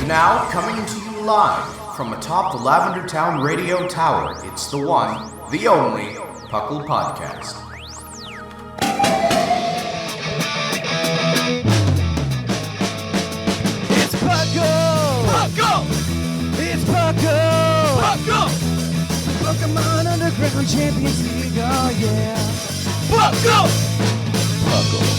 now, coming to you live from atop the Lavender Town Radio Tower, it's the one, the only, PoGo. It's PoGo! PoGo! It's PoGo! PoGo! Pokemon Underground Champions League, oh yeah! PoGo! PoGo.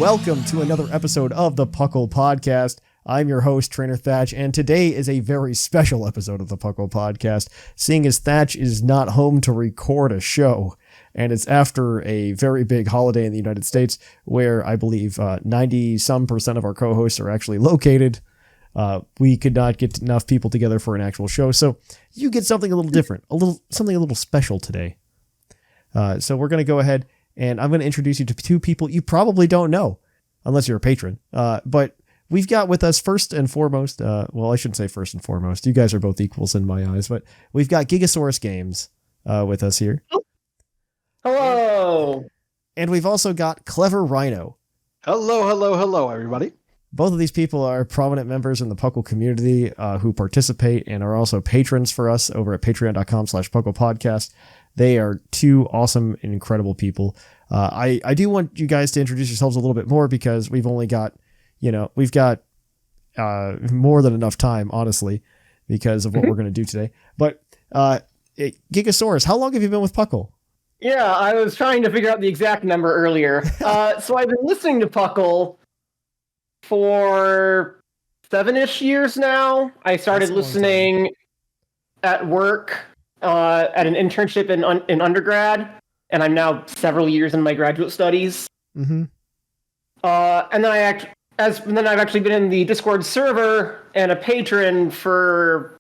Welcome to another episode of the Puckle Podcast. I'm your host, Trainer Thatch, and today is a very special episode of the Puckle Podcast, seeing as Thatch is not home to record a show, and it's after a very big holiday in the United States, where I believe 90-some% of our co-hosts are actually located. We could not get enough people together for an actual show, so you get something a little different, something a little special today. So we're going to go ahead, and I'm going to introduce you to two people you probably don't know, unless you're a patron. But we've got with us first and foremost, well, I shouldn't say first and foremost. You guys are both equals in my eyes, but we've got Gigasaurusgames with us here. Hello. And we've also got CleverRhino. Hello, everybody. Both of these people are prominent members in the Puckle community who participate and are also patrons for us over at patreon.com/puclpodcast. They are two awesome and incredible people. I do want you guys to introduce yourselves a little bit more because we've only got, we've got more than enough time, honestly, because of what we're going to do today. But Gigasaurus, how long have you been with Puckle? Yeah, I was trying to figure out the exact number earlier. So I've been listening to Puckle for 7-ish years now. I started listening at work at an internship in undergrad, and I'm now several years in my graduate studies. Mm-hmm. And then I've actually been in the Discord server and a patron for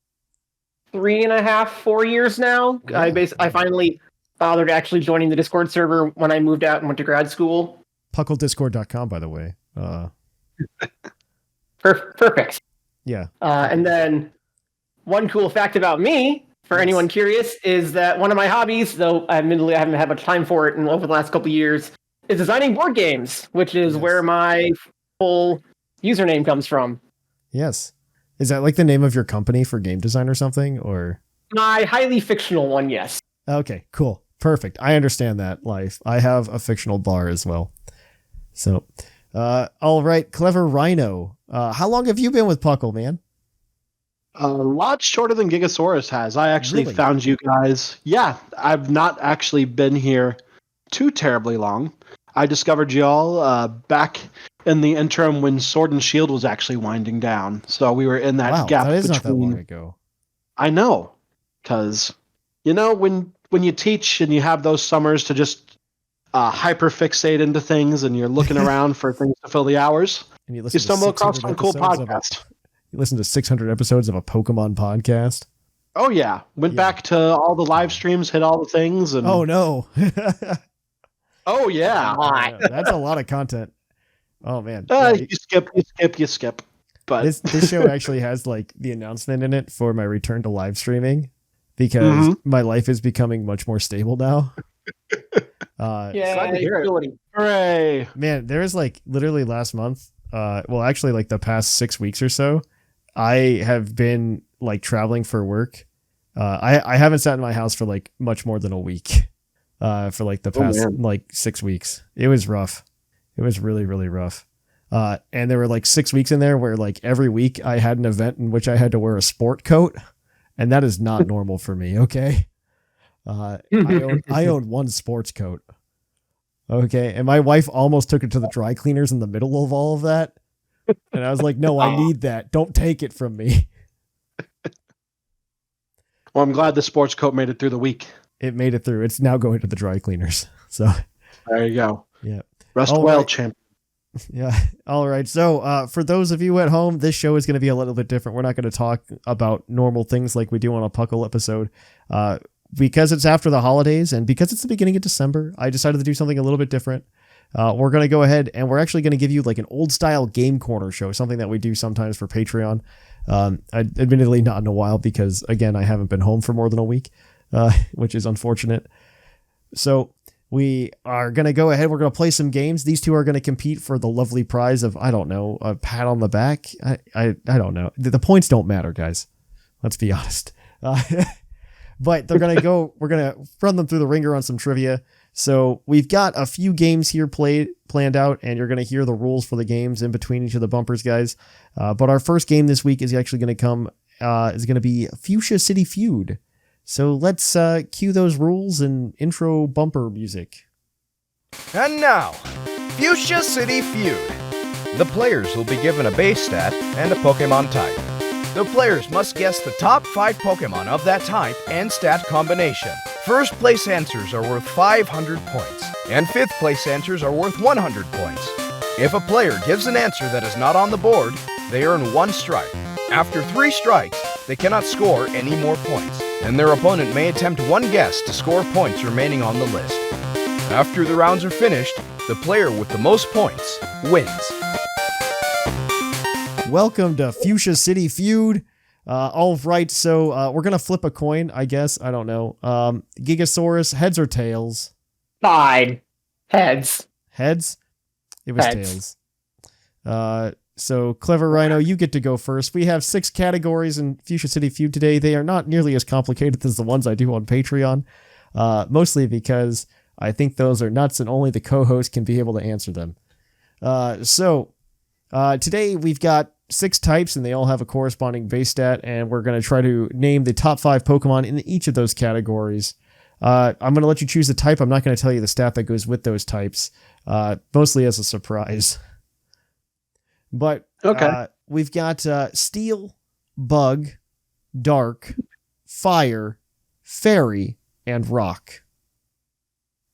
3.5, 4 years now. Yeah. I finally bothered actually joining the Discord server when I moved out and went to grad school. puclpodcast.com, by the way. Perfect. Yeah. And then one cool fact about me, for anyone curious, is that one of my hobbies, though admittedly I haven't had much time for it over the last couple of years, is designing board games, which is where my full username comes from. Yes. Is that like the name of your company for game design or something? Or my highly fictional one, yes. Okay, cool. Perfect. I understand that life. I have a fictional bar as well. So, all right, CleverRhino. How long have you been with Puckle, man? A lot shorter than Gigasaurus has. I actually found you guys. Yeah, I've not actually been here too terribly long. I discovered y'all back in the interim when Sword and Shield was actually winding down. So we were in that gap that is between. Not that long ago. I know, because when you teach and you have those summers to just hyperfixate into things, and you're looking around for things to fill the hours, and you stumble across some cool podcast. You listen to 600 episodes of a Pokemon podcast. Oh yeah, went back to all the live streams, hit all the things, and oh no. Oh yeah, that's a lot of content. Oh man, you skip. But this show actually has like the announcement in it for my return to live streaming because my life is becoming much more stable now. Hooray! Man, there was like literally last month. Well, actually, like the past 6 weeks or so, I have been like traveling for work. I haven't sat in my house for like much more than a week. For like the past like 6 weeks, it was rough. It was really, really rough. And there were like 6 weeks in there where like every week I had an event in which I had to wear a sport coat, and that is not normal for me. Okay. I own one sports coat. Okay. And my wife almost took it to the dry cleaners in the middle of all of that. And I was like, no, I need that. Don't take it from me. Well, I'm glad the sports coat made it through the week. It made it through. It's now going to the dry cleaners. So there you go. Yeah. Rest well, champ. Yeah. All right. So for those of you at home, this show is going to be a little bit different. We're not going to talk about normal things like we do on a Puckle episode. Because it's after the holidays and because it's the beginning of December, I decided to do something a little bit different. We're going to go ahead and we're actually going to give you like an old style game corner show, something that we do sometimes for Patreon. Admittedly not in a while because again, I haven't been home for more than a week, which is unfortunate. So we are going to go ahead. We're going to play some games. These two are going to compete for the lovely prize of, I don't know, a pat on the back. I don't know. The points don't matter, guys. Let's be honest. But they're going to go, we're going to run them through the ringer on some trivia. So we've got a few games here planned out, and you're going to hear the rules for the games in between each of the bumpers, guys. But our first game this week is actually going to be Fuchsia City Feud. So let's cue those rules and intro bumper music. And now, Fuchsia City Feud. The players will be given a base stat and a Pokemon type. The players must guess the top 5 Pokemon of that type and stat combination. First place answers are worth 500 points, and 5th place answers are worth 100 points. If a player gives an answer that is not on the board, they earn 1 strike. After 3 strikes, they cannot score any more points, and their opponent may attempt 1 guess to score points remaining on the list. After the rounds are finished, the player with the most points wins. Welcome to Fuchsia City Feud. All right, so we're going to flip a coin, I guess. I don't know. Gigasaurus, heads or tails? Fine. Heads. Heads? It was Heads. tails. So, CleverRhino, you get to go first. We have 6 categories in Fuchsia City Feud today. They are not nearly as complicated as the ones I do on Patreon, mostly because I think those are nuts and only the co-host can be able to answer them. Today we've got 6 types, and they all have a corresponding base stat, and we're going to try to name the top 5 Pokemon in each of those categories. I'm going to let you choose the type. I'm not going to tell you the stat that goes with those types, mostly as a surprise. But Okay. We've got Steel, Bug, Dark, Fire, Fairy, and Rock.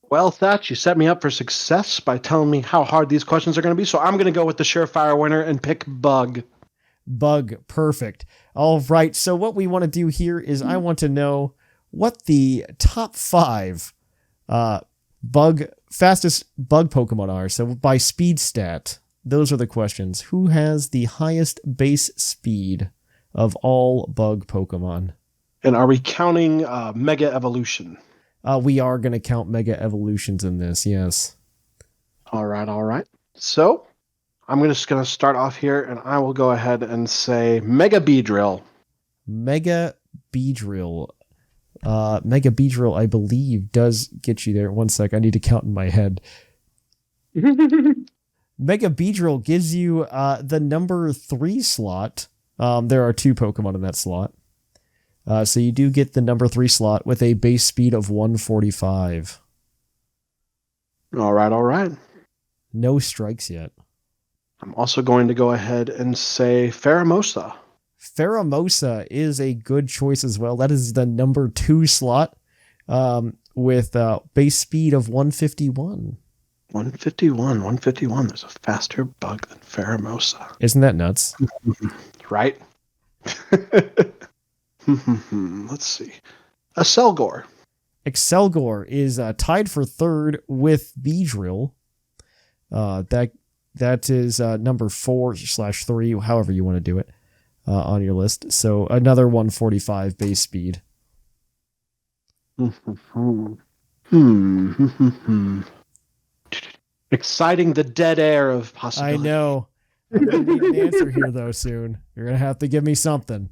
Well, Thatch, you set me up for success by telling me how hard these questions are going to be, so I'm going to go with the surefire winner and pick Bug. Bug, perfect. All right, so what we want to do here is I want to know what the top 5 fastest bug Pokemon are. So by speed stat, those are the questions. Who has the highest base speed of all bug Pokemon? And are we counting Mega Evolution? We are going to count Mega Evolutions in this, yes. All right. So, I'm just going to start off here, and I will go ahead and say Mega Beedrill. Mega Beedrill. Mega Beedrill, I believe, does get you there. One sec, I need to count in my head. Mega Beedrill gives you the number 3 slot. There are 2 Pokemon in that slot. So you do get the number 3 slot with a base speed of 145. All right. No strikes yet. I'm also going to go ahead and say Pheromosa. Pheromosa is a good choice as well. That is the number 2 slot with base speed of 151. 151. There's a faster bug than Pheromosa. Isn't that nuts? Right? Let's see. Excelgor. Excelgor is tied for 3rd with Beedrill. That is number 4/3, however you want to do it, on your list. So another 145 base speed. Exciting the dead air of possibility. I know. I'm going to need an answer here, though, soon. You're going to have to give me something.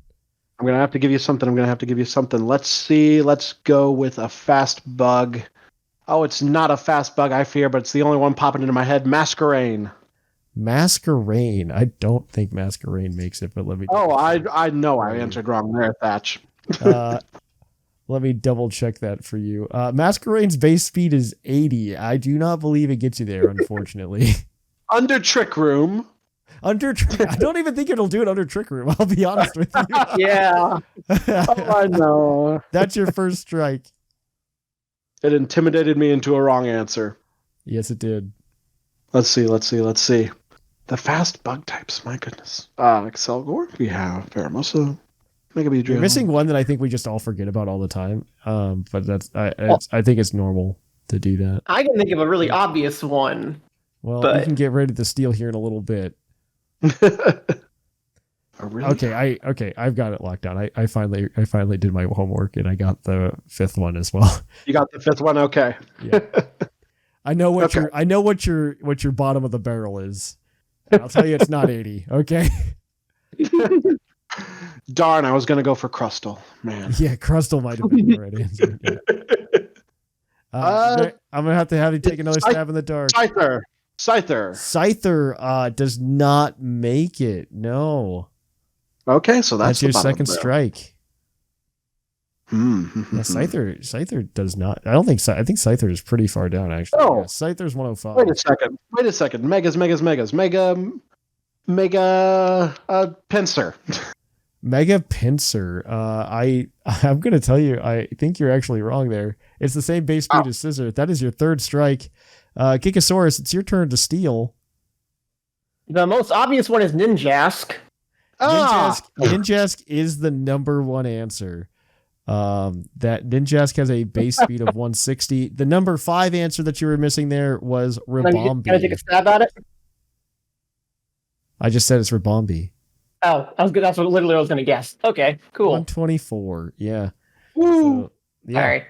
I'm going to have to give you something. Let's see. Let's go with a fast bug. Oh, it's not a fast bug, I fear, but it's the only one popping into my head. Masquerain. Masquerain. I don't think Masquerain makes it, but let me... Oh, I know I answered wrong there, Thatch. Let me double check that for you. Masquerain's base speed is 80. I do not believe it gets you there, unfortunately. Under Trick Room. I don't even think it'll do it under Trick Room, I'll be honest with you. Yeah. Oh, I know. That's your first strike. It intimidated me into a wrong answer. Yes, it did. Let's see. The fast bug types, my goodness. Excelgor, we have Pheromosa, Mega Beedrill. You're missing one that I think we just all forget about all the time. But that's I think it's normal to do that. I can think of a really obvious one. Well, but... we can get ready to steal here in a little bit. Really? Okay, I've got it locked down. I finally did my homework and I got the 5th one as well. You got the 5th one? Okay. Yeah. I know what Okay. what your bottom of the barrel is. And I'll tell you it's not 80, okay? Darn, I was going to go for Crustal. Man. Yeah, Crustal might have been the right answer. Yeah. I'm going to have you take another stab in the dark. Scyther. Scyther does not make it. No. Okay, so that's your the bottom second of the barrel. strike. Yeah, Scyther does not. I think Scyther is pretty far down actually. Oh. Yeah, Scyther's 105. Wait a second. Megas. Mega Pincer. Mega Pincer. I'm gonna tell you, I think you're actually wrong there. It's the same base speed as Scissor. That is your third strike. Gigasaurus, it's your turn to steal. The most obvious one is Ninjask. Ninjask is the number one answer. That Ninjask has a base speed of 160. The number 5 answer that you were missing there was Ribombi. Can I take a stab at it? I just said it's Ribombi. Oh, I was good. That's what literally I was going to guess. Okay, cool. 124. Yeah. Woo. So, yeah. All right.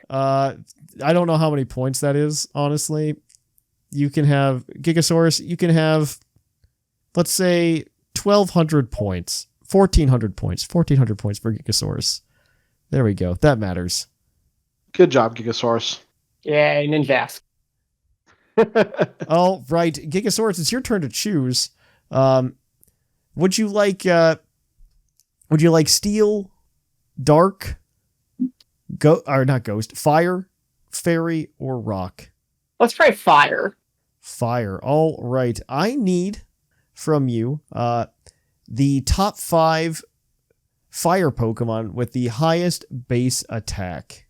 I don't know how many points that is, honestly. You can have Gigasaurus, you can have, let's say, 1,200 points. 1,400 points. 1,400 points for Gigasaurus. There we go. That matters. Good job, Gigasaurus. Yeah, Ninjask. All right, Gigasaurus, it's your turn to choose. Would you like Steel, Dark, Fire, Fairy, or Rock? Let's try Fire. Fire. All right. I need from you the top 5 fire Pokemon with the highest base attack.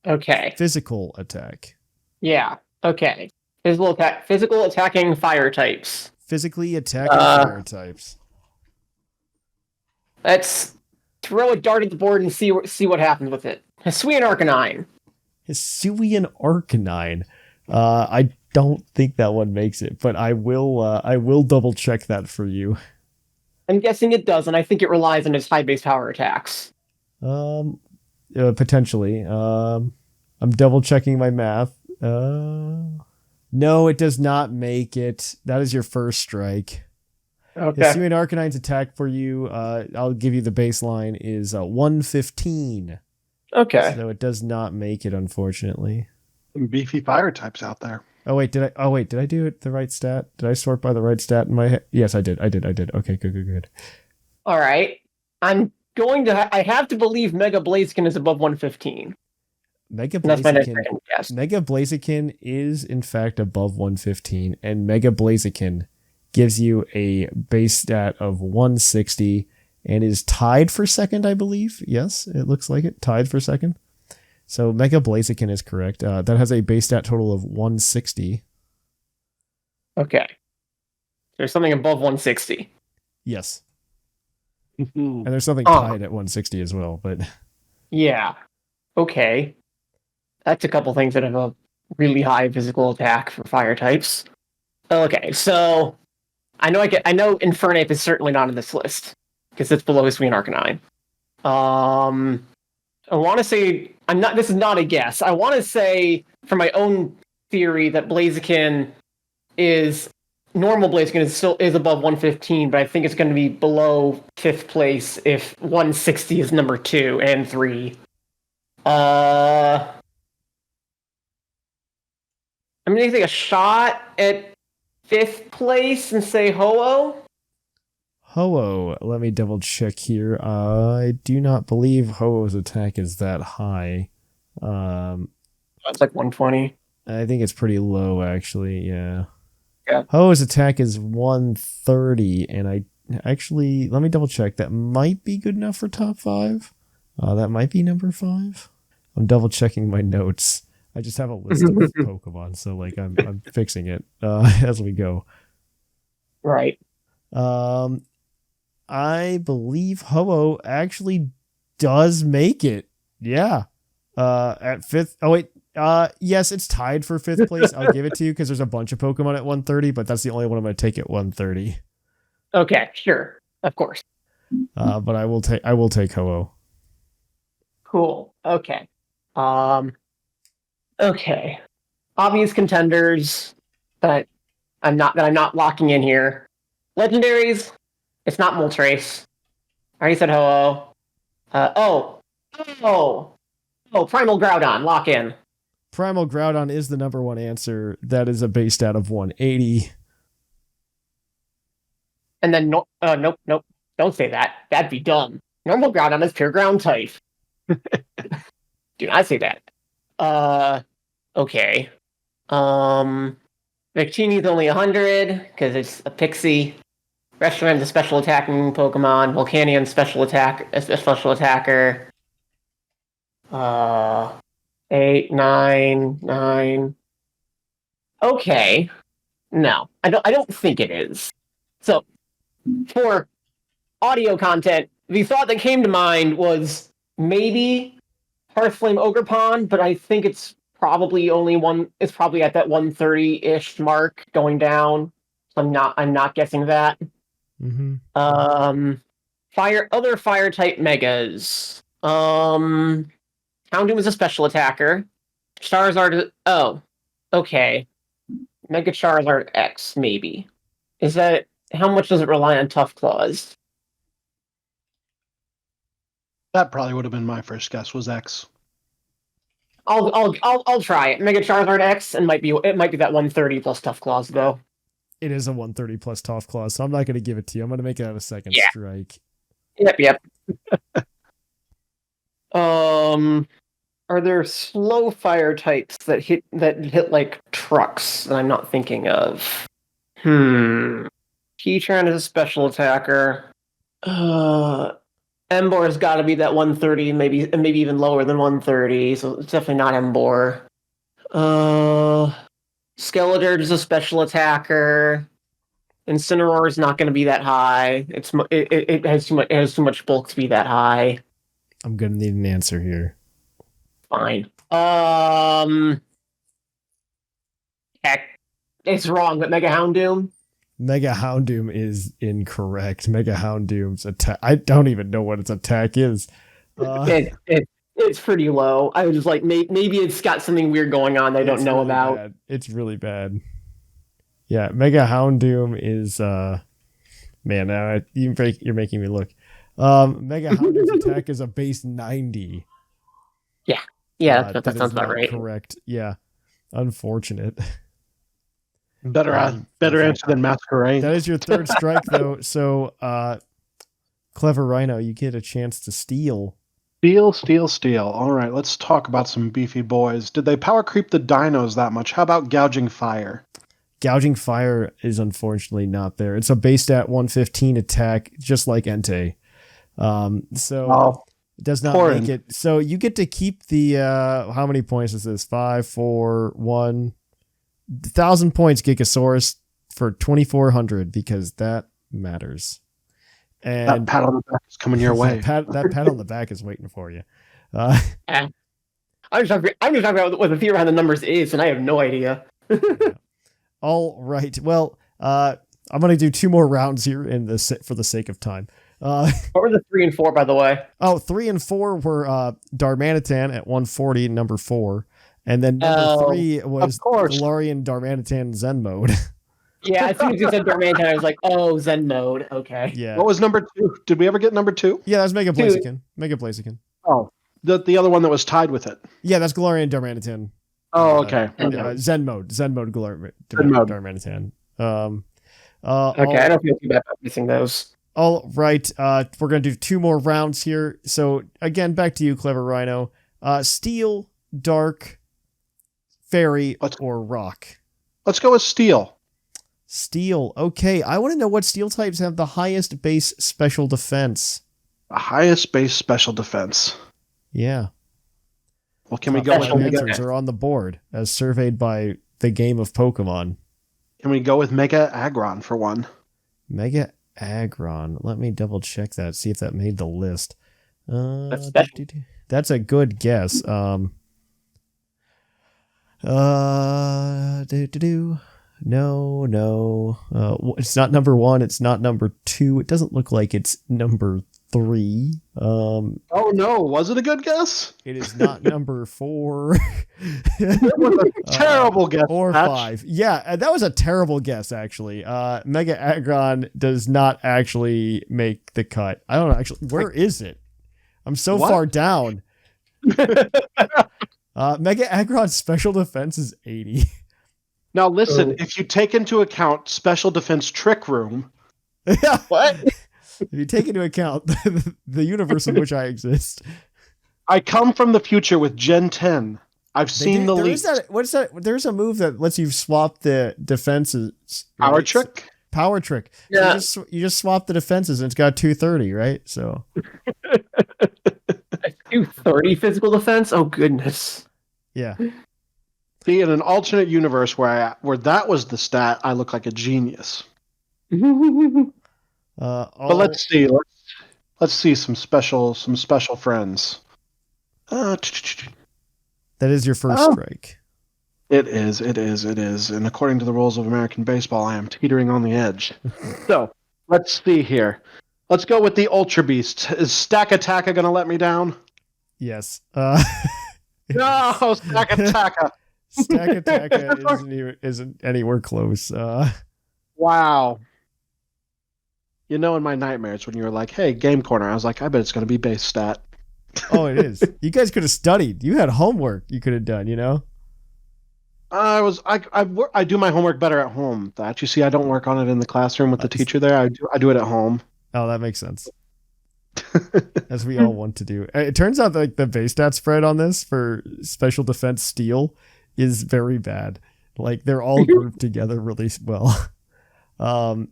Okay. Physical attack. Yeah. Okay. Physical attacking fire types. Physically attacking fire types. Let's throw a dart at the board and see what happens with it. Hisuian Arcanine. Hisuian Arcanine. I don't think that one makes it, but I will double check that for you. I'm guessing it does, and I think it relies on its high base power attacks. Potentially. I'm double checking my math. No, it does not make it. That is your first strike. Okay. Hisuian Arcanine's attack for you, I'll give you the baseline, is 115. Okay. So it does not make it, unfortunately. Some beefy fire types out there. Did I do it the right stat? Did I sort by the right stat in my head? Yes, I did. Okay, good. All right. I have to believe Mega Blaziken is above 115. Mega That's my next Blaziken. guess. Mega Blaziken is in fact above 115, and Mega Blaziken gives you a base stat of 160 and is tied for second, I believe. Yes, it looks like it. Tied for second. So Mega Blaziken is correct. That has a base stat total of 160. Okay. There's something above 160. Yes. And there's something tied at 160 as well, but Yeah. Okay. That's a couple things that have a really high physical attack for fire types. Okay, so I know Infernape is certainly not on this list because it's below Hisuian Arcanine. I want to say this is not a guess. I want to say from my own theory that normal Blaziken is above 115, but I think it's going to be below 5th place if 160 is number 2 and 3. I'm going to take a shot at 5th place and say Ho-Oh. Ho-Oh, let me double check here. I do not believe Ho-Oh's attack is that high. That's like 120. I think it's pretty low, actually, yeah. Yeah. Ho-Oh's attack is 130, and let me double check. That might be good enough for top 5. That might be number 5. I'm double checking my notes. I just have a list of Pokemon, so I'm fixing it as we go. Right. I believe Ho-Oh actually does make it. Yeah. At 5th. Oh wait. Yes, it's tied for 5th place. I'll give it to you because there's a bunch of Pokemon at 130, but that's the only one I'm going to take at 130. Okay, sure. Of course. But I will take Ho-Oh. Cool. Okay. Okay. obvious contenders that I'm not locking in here. Legendaries, it's not Moltres. I already said Ho-Oh. Primal Groudon, lock in. Primal Groudon is the number one answer. That is a base stat of 180. And then, nope, don't say that. That'd be dumb. Normal Groudon is pure ground type. Do not say that. Okay. Victini's only 100, because it's a Pixie. Reshiram's a special attacking Pokemon. Volcanion special attacker. 8, 9, 9. Okay. No, I don't think it is. So, for audio content, the thought that came to mind was maybe Hearthflame Ogerpon, but I think it's probably it's probably at that 130-ish mark going down. So I'm not guessing that. Mm-hmm. Other fire type megas. Houndoom is a special attacker. Charizard okay. Mega Charizard X, maybe. Is that how much does it rely on Tough Claws? That probably would have been my first guess. Was X. I'll try it. Mega Charizard X, and it might be that 130 plus Tough Claws though. It is a 130 plus Tough Claws, so I'm not going to give it to you. I'm going to make it out a second strike. Yep. Are there slow fire types that hit like trucks that I'm not thinking of? Heatran is a special attacker. Embor's got to be that 130, maybe even lower than 130, so it's definitely not Embor. Skeledirge is a special attacker. Incineroar is not going to be that high. It has too much bulk to be that high. I'm going to need an answer here. Fine. Heck, it's wrong, but Mega Houndoom? Mega Houndoom is incorrect. Mega Houndoom's attack, I don't even know what its attack is. It's pretty low. I was just like, maybe it's got something weird going on I don't know really about. Bad. It's really bad. Yeah, Mega Houndoom is man, now you're making me look. Mega Houndoom's attack is a base 90. Yeah, that sounds about right. Correct. Yeah. Unfortunate. Better answer than Masquerade. That is your third strike though. So CleverRhino, you get a chance to steal. Steal. All right, let's talk about some beefy boys. Did they power creep the dinos that much? How about Gouging Fire? Gouging Fire is unfortunately not there. It's a base stat 115 attack, just like Entei. It does not make it. So you get to keep the how many points is this? 5, 4, 1. 1,000 points, Gigasaurus, for 2,400 because that matters. And that pat on the back is coming your way. That pat on the back is waiting for you. I'm just talking about what the theory behind the numbers is, and I have no idea. All right. Well, I'm going to do 2 more rounds here for the sake of time. What were the 3 and 4, by the way? 3 and 4 were Darmanitan at 140, number 4. And then number 3 was Galarian Darmanitan Zen Mode. Yeah, as soon as you said Darmanitan, I was like, oh, Zen Mode. Okay. Yeah. What was number 2? Did we ever get number 2? Yeah, that's Mega Blaziken. Mega Blaziken. Oh, the other one that was tied with it. Yeah, that's Galarian Darmanitan. Oh, okay. Zen Mode Galarian Darmanitan. Okay, I don't feel too bad about missing those. All right, we're going to do 2 more rounds here. So, again, back to you, CleverRhino. Steel, Dark, Fairy, or Rock? Let's go with Steel. Steel. Okay, I want to know what Steel types have the highest base special defense. The highest base special defense. Yeah. Well, can we go with answers are on the board as surveyed by the Game of Pokemon. Can we go with Mega Aggron for one? Mega Aggron. Let me double check that. See if that made the list. That's a good guess. No. It's not number 1. It's not number 2. It doesn't look like it's number 3. Oh no, was it a good guess? It is not number 4. It was a terrible guess. Or Thatch. 5. Yeah, that was a terrible guess, actually. Mega Aggron does not actually make the cut. I don't know, actually. Where is it? I'm so far down. Mega Aggron's special defense is 80. Now listen, if you take into account Special Defense Trick Room. Yeah. What? If you take into account the universe in which I exist. I come from the future with Gen 10. I've seen the leaks. What's that? There's a move that lets you swap the defenses. Power Trick? Power Trick. Yeah. You just swap the defenses and it's got 230, right? So 230 physical defense? Oh, goodness. yeah. See, in an alternate universe where that was the stat, I look like a genius. But let's see. Let's see some special friends. That is your first strike. It is. And according to the rules of American baseball, I am teetering on the edge. So, let's see here. Let's go with the Ultra Beast. Is Stack Attacka going to let me down? Yes. No, Stack Attacka. Stack Attacka isn't anywhere close. Wow. You know, in my nightmares, when you were like, hey, Game Corner, I was like, I bet it's going to be base stat. Oh, it is. You guys could have studied. You had homework you could have done, you know? I do my homework better at home. That you see, I don't work on it in the classroom with the teacher there. I do it at home. Oh, that makes sense. As we all want to do. It turns out that, like, the base stat spread on this for Special Defense Steel is very bad. Like, they're all grouped together really well. Can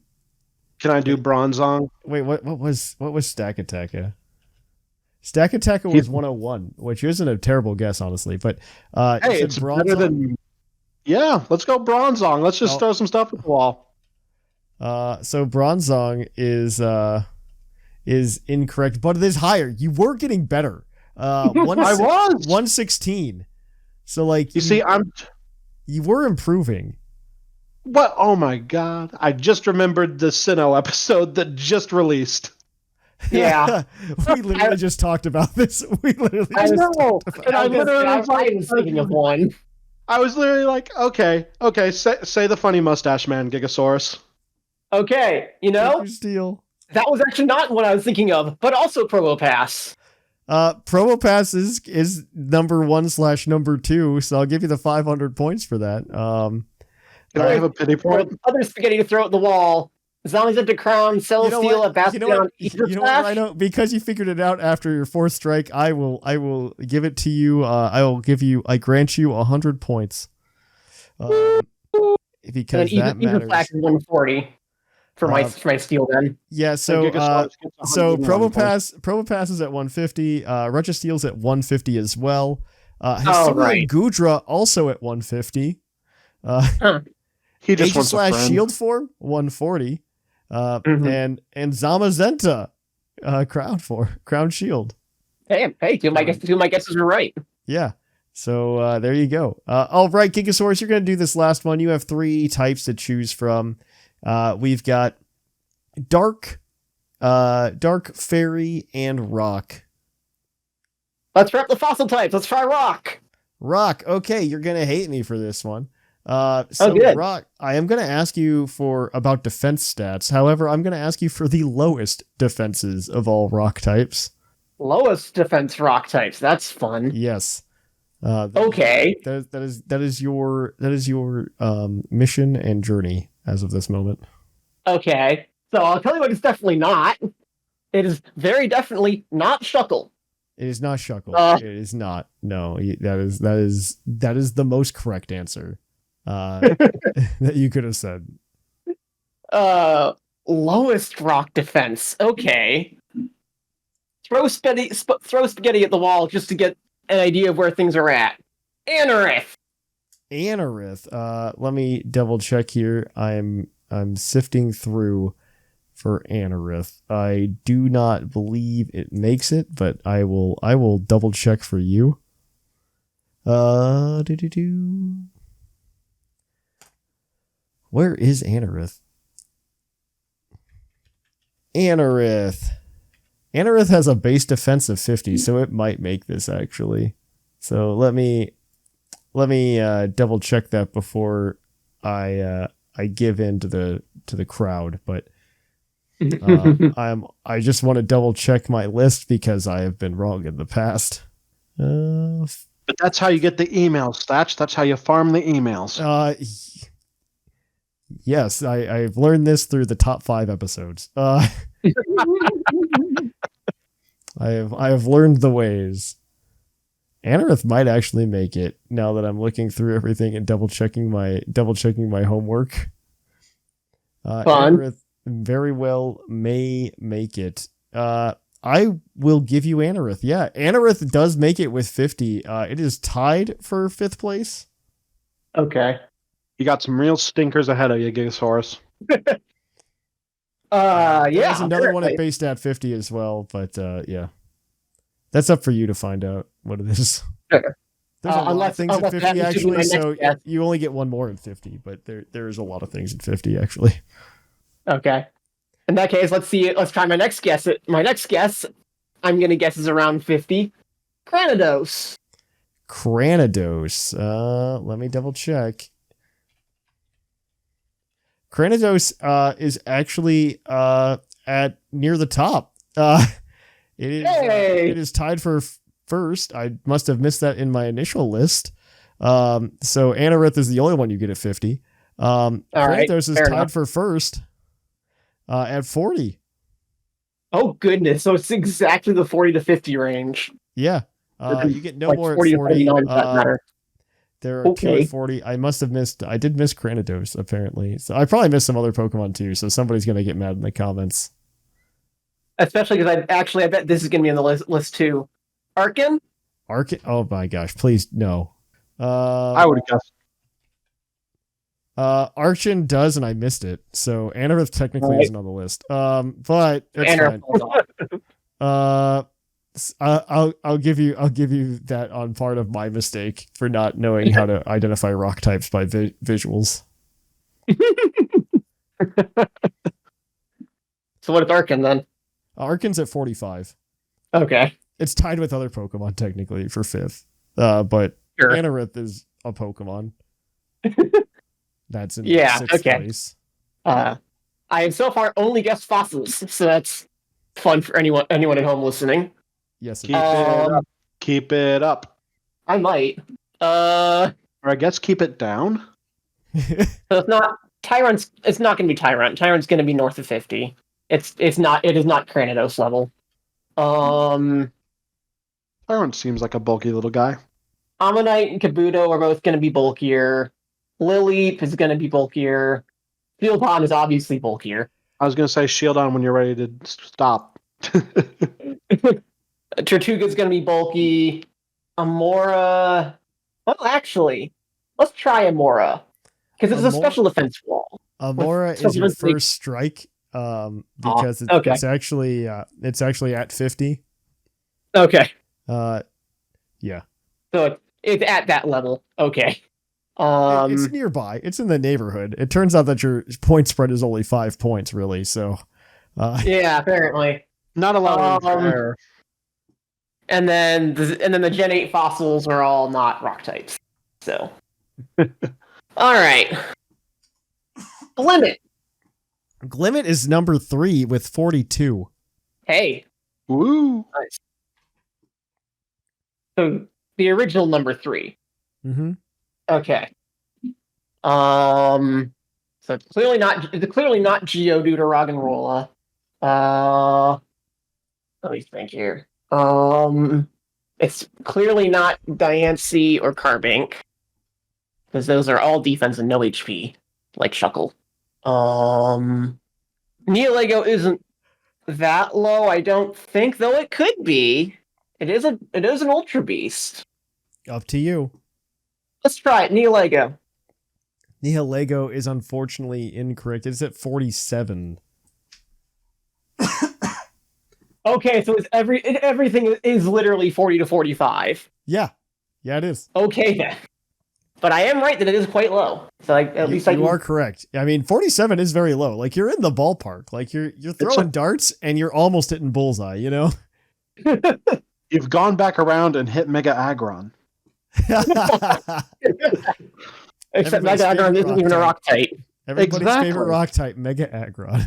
I do Bronzong? Wait, what was Stack Attacka? Stack Attacka was 101, which isn't a terrible guess, honestly. But hey, it's better than. Yeah, let's go Bronzong. Let's just throw some stuff at the wall. So Bronzong is incorrect, but it is higher. You were getting better. I was 116. So like you were improving. What? Oh my god! I just remembered the Sinnoh episode that just released. Yeah. We literally just talked about this. I know. And I was thinking of one. I was literally like, okay, say the funny mustache man, Gigasaurus. Okay, you know, Steel. That was actually not what I was thinking of, but also Probopass. Probopass is number 1/number 2, so I'll give you the 500 points for that. Can I have a pity point? Other spaghetti to throw at the wall. Zombies up to crown, Celestial at Bastion. You know what, Rhino? Because you figured it out after your 4th strike, I will give it to you. I grant you 100 points. Because that matters. Flash is 140 for my steel then. Yeah, so Probopass is at 150. Registeel's at 150 as well. Hysterian Gudra also at 150. He just wants a friend. Shield form 140. And Zamazenta Crown Shield. Hey, two of my guesses were right. Yeah. So there you go. All right, Gigasaurus, you're going to do this last one. You have 3 types to choose from. We've got Dark, Fairy, and Rock. Let's wrap the fossil types. Let's try Rock. Rock. Okay, you're going to hate me for this one. Good. Rock, I am going to ask you about defense stats. However, I'm going to ask you for the lowest defenses of all rock types. Lowest defense rock types. That's fun. Yes. Okay. That is your mission and journey as of this moment. Okay. So I'll tell you what it's definitely not. It is very definitely not Shuckle. It is not Shuckle. It is not. No, that is the most correct answer that you could have said. Lowest rock defense. Okay. Throw spaghetti at the wall just to get an idea of where things are at. Anorith. Let me double check here. I'm sifting through for Anorith. I do not believe it makes it, but I will double check for you. Where is Anorith? Anorith has a base defense of 50, so it might make this actually. So let me double check that before I give in to the crowd. But I just want to double check my list because I have been wrong in the past. But that's how you get the emails, Thatch. That's how you farm the emails. Yes, I've learned this through the top 5 episodes. I have learned the ways. Anorith might actually make it now that I'm looking through everything and double checking my homework. Anorith very well may make it. I will give you Anorith. Yeah, Anorith does make it with 50. It is tied for 5th place. Okay. You got some real stinkers ahead of you, Gigasaurus. Yeah. There's another one at base stat 50 as well, but yeah. That's up for you to find out what it is. Sure. There's a lot of things at 50 actually, so guess. you only get one more in 50, but there is a lot of things in 50 actually. Okay. In that case, let's try my next guess. My next guess, I'm going to guess is around 50. Cranidos. Let me double check. Cranidos is actually at near the top. It is tied for first. I must have missed that in my initial list. So Anorith is the only one you get at 50. Cranidos is tied for first at 40. Oh goodness! So it's exactly the 40 to 50 range. Yeah, you get no more at 40 40. To 49 matter. There are 2 at 40. I did miss Cranidos apparently. So I probably missed some other Pokemon too. So somebody's gonna get mad in the comments. Especially because I bet this is gonna be on the list too. Arkin? Oh my gosh! Please no. I would have guessed. Archon does, and I missed it. So Anorith technically isn't on the list. But it's fine. I'll give you that on part of my mistake for not knowing how to identify rock types by visuals. So what is Arkin then? Arkin's at 45. Okay. It's tied with other Pokemon technically for 5th. But sure. Anorith is a Pokemon. That's in 6th place. I have so far only guessed fossils, so that's fun for anyone at home listening. Yes, keep it up. I might. Or I guess keep it down. So it's not Tyrant's. It's not going to be Tyrant. Tyrant's going to be north of 50. It is not Cranidos level. Tyrant seems like a bulky little guy. Ammonite and Kabuto are both going to be bulkier. Lilleep is going to be bulkier. Fieldpond is obviously bulkier. I was going to say shield on when you're ready to stop. Tortuga is going to be bulky. Amora. Well, actually, let's try Amora because it's a special defense wall. Amora is your first strike because it's actually at 50. Okay. Yeah. So it's at that level. Okay. It's nearby. It's in the neighborhood. It turns out that your point spread is only 5 points, really. So. Yeah, apparently. Not a lot of error. And then the Gen 8 fossils are all not rock types. So. All right. Glimmet is number 3 with 42. Hey. Woo. Nice. So the original number 3. Mm-hmm. Okay. So it's clearly not Geodude or Roggenrola. Let me think here. It's clearly not Diancie or Carbink, because those are all defense and no HP, like Shuckle. Neolego isn't that low, I don't think, though it could be. It is an Ultra Beast. Up to you. Let's try it, Neolego. Neolego is unfortunately incorrect. It's at 47. Okay, so everything is literally 40 to 45. Yeah, it is. Okay then. But I am right that it is quite low. So at least you are correct. I mean, 47 is very low. Like, you're in the ballpark. Like, you're throwing darts and you're almost hitting bullseye, you know? You've gone back around and hit Mega Aggron. Except Mega Aggron isn't even a rock type. Everybody's favorite rock type, Mega Aggron.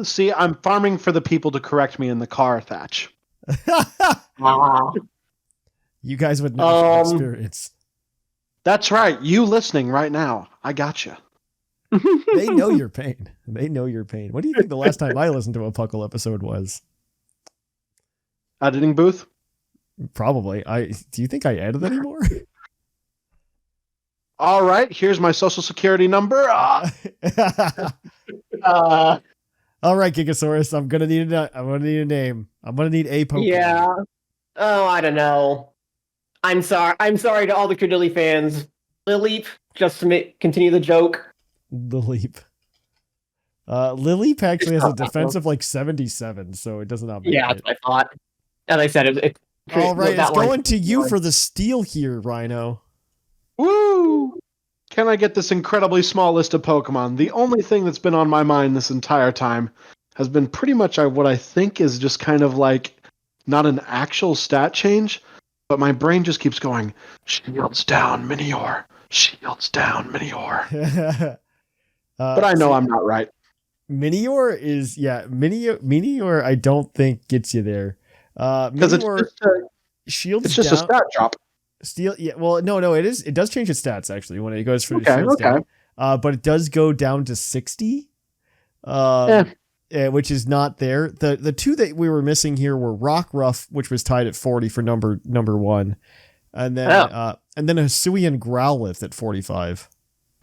See, I'm farming for the people to correct me in the car, Thatch. You guys would know from experience. That's right. You listening right now. I got you. They know your pain. They know your pain. What do you think the last time I listened to a Puckle episode was? Editing booth? Probably. Do you think I edit anymore? All right. Here's my social security number. All right, Gigasaurus. I'm gonna need a name. I'm gonna need a Pokemon. Yeah. Oh, I don't know. I'm sorry to all the Credilli fans. Lileep, just to continue the joke. Lileep. Lileep actually has a defense of like 77, so it does not make Yeah, it. that's what I thought. As I said, it all right, it's going to you for the steal here, Rhino. Woo! Can I get this incredibly small list of Pokemon? The only thing that's been on my mind this entire time has been pretty much what I think is just kind of like not an actual stat change, but my brain just keeps going, shields down, Minior. Shields down, Minior. But I know I'm not right. Minior is, Minior I don't think gets you there. Because it's shields just down, a stat drop. Steal, yeah. Well, no, it is. It does change its stats actually when it goes for shields down. But it does go down to 60, which is not there. The two that we were missing here were Rock Ruff, which was tied at 40 for number one, and then a Hisuian Growlithe at 45.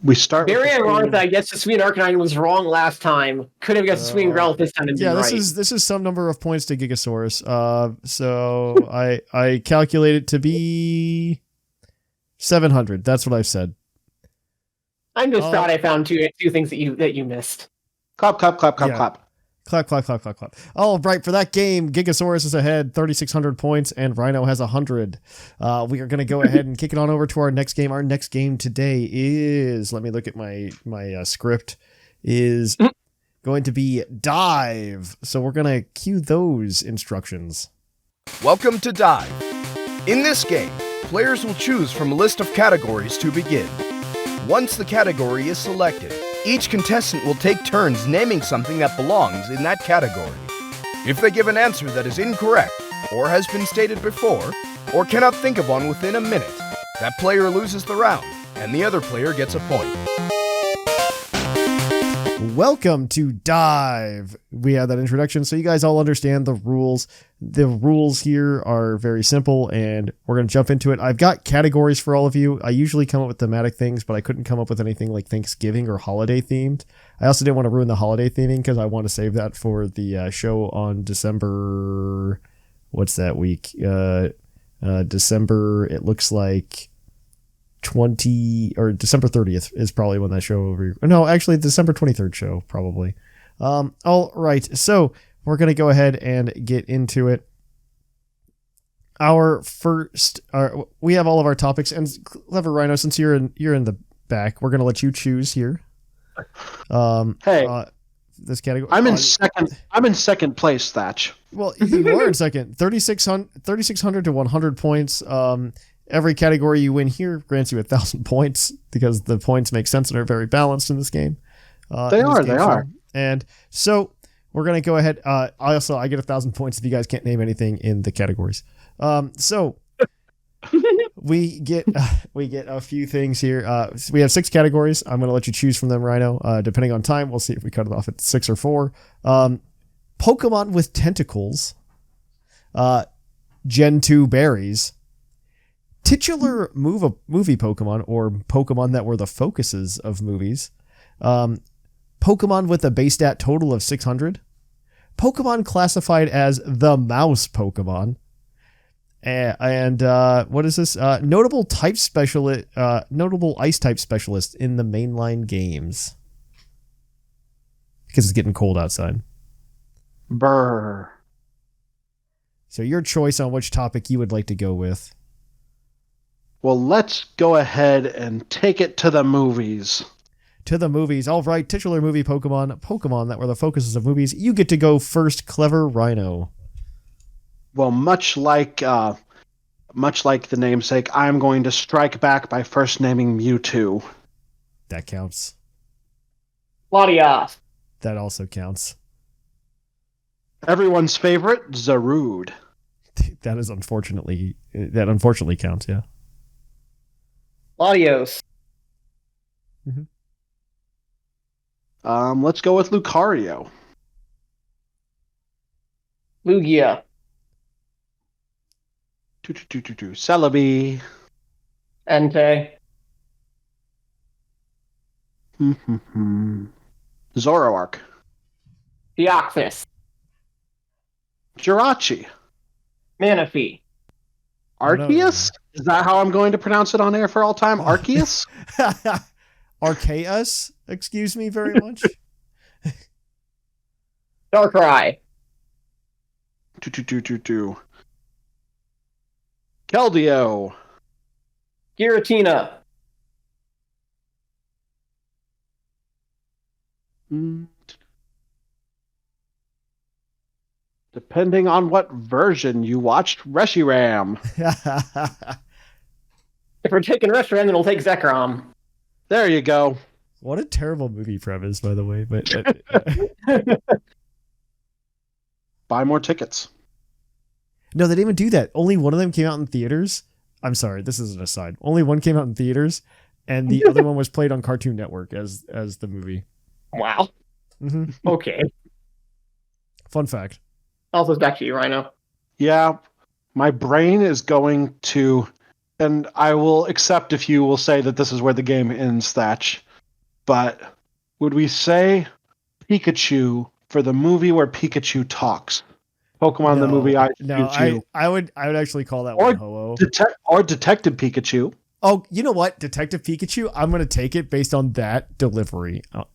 We start very ironic that I guess the Hisuian Arcanine was wrong last time. Could have guessed Hisuian Growlithe this time. Yeah, this is some number of points to Gigasaurus. So I calculate it to be 700. That's what I've said. I'm just proud I found two things that you missed. Clap, clap, clap, clap, clap. Clap, clap, clap, clap, clap. All right, for that game, Gigasaurus is ahead, 3,600 points, and Rhino has 100. We are going to go ahead and kick it on over to our next game. Our next game today is, let me look at my script, is going to be Dive. So we're going to cue those instructions. Welcome to Dive. In this game, players will choose from a list of categories to begin. Once the category is selected, each contestant will take turns naming something that belongs in that category. If they give an answer that is incorrect, or has been stated before, or cannot think of one within a minute, that player loses the round, and the other player gets a point. Welcome to Dive. We had that introduction, so you guys all understand the rules. The rules here are very simple, and we're going to jump into it. I've got categories for all of you. I usually come up with thematic things, but I couldn't come up with anything like Thanksgiving or holiday themed. I also didn't want to ruin the holiday theming because I want to save that for the show on December. What's that week? December, it looks like 20 or December 30th is probably when that show over. No, actually December 23rd show probably. All right. So we're going to go ahead and get into it. Our first, we have all of our topics, and CleverRhino, since you're in the back, we're going to let you choose here. This category. I'm in second place, Thatch. Well, you are in second. 3,600 to 100 points. Every category you win here grants you 1,000 points because the points make sense and are very balanced in this game. They are. And so we're going to go ahead. I get 1,000 points if you guys can't name anything in the categories. So we get a few things here. We have 6 categories. I'm going to let you choose from them, Rhino. Depending on time, we'll see if we cut it off at 6 or 4. Pokemon with tentacles. Gen 2 berries. Titular movie Pokemon, or Pokemon that were the focuses of movies. Pokemon with a base stat total of 600. Pokemon classified as the mouse Pokemon. And what is this? Notable ice type specialist in the mainline games. Because it's getting cold outside. Brr. So your choice on which topic you would like to go with. Well, let's go ahead and take it to the movies. To the movies. All right, titular movie Pokemon that were the focuses of movies. You get to go first, CleverRhino. Well, much like the namesake, I'm going to strike back by first naming Mewtwo. That counts. Latias. That also counts. Everyone's favorite, Zarude. That unfortunately counts, yeah. Latios. Let's go with Lucario. Lugia. Celebi. Entei. Zoroark. Deoxys. Jirachi. Manaphy. Arceus? Is that how I'm going to pronounce it on air for all time? Arceus? Arceus? Excuse me very much. Darkrai. Keldeo. Giratina. Depending on what version you watched, Reshiram. If we're taking Reshiram, then we'll take Zekrom. There you go. What a terrible movie premise, by the way. But Buy more tickets. no, they didn't even do that. Only one of them came out in theaters. I'm sorry, this is an aside. Only one came out in theaters, and the other one was played on Cartoon Network as the movie. Wow. Okay. Fun fact. Also, back to you, Rhino. Yeah, my brain is going to, and I will accept if you will say that this is where the game ends, Thatch. But would we say Pikachu for the movie where Pikachu talks? Pokemon the movie I would actually call that one Ho-Oh. Or Detective Pikachu. Oh, you know what? Detective Pikachu, I'm going to take it based on that delivery. Oh.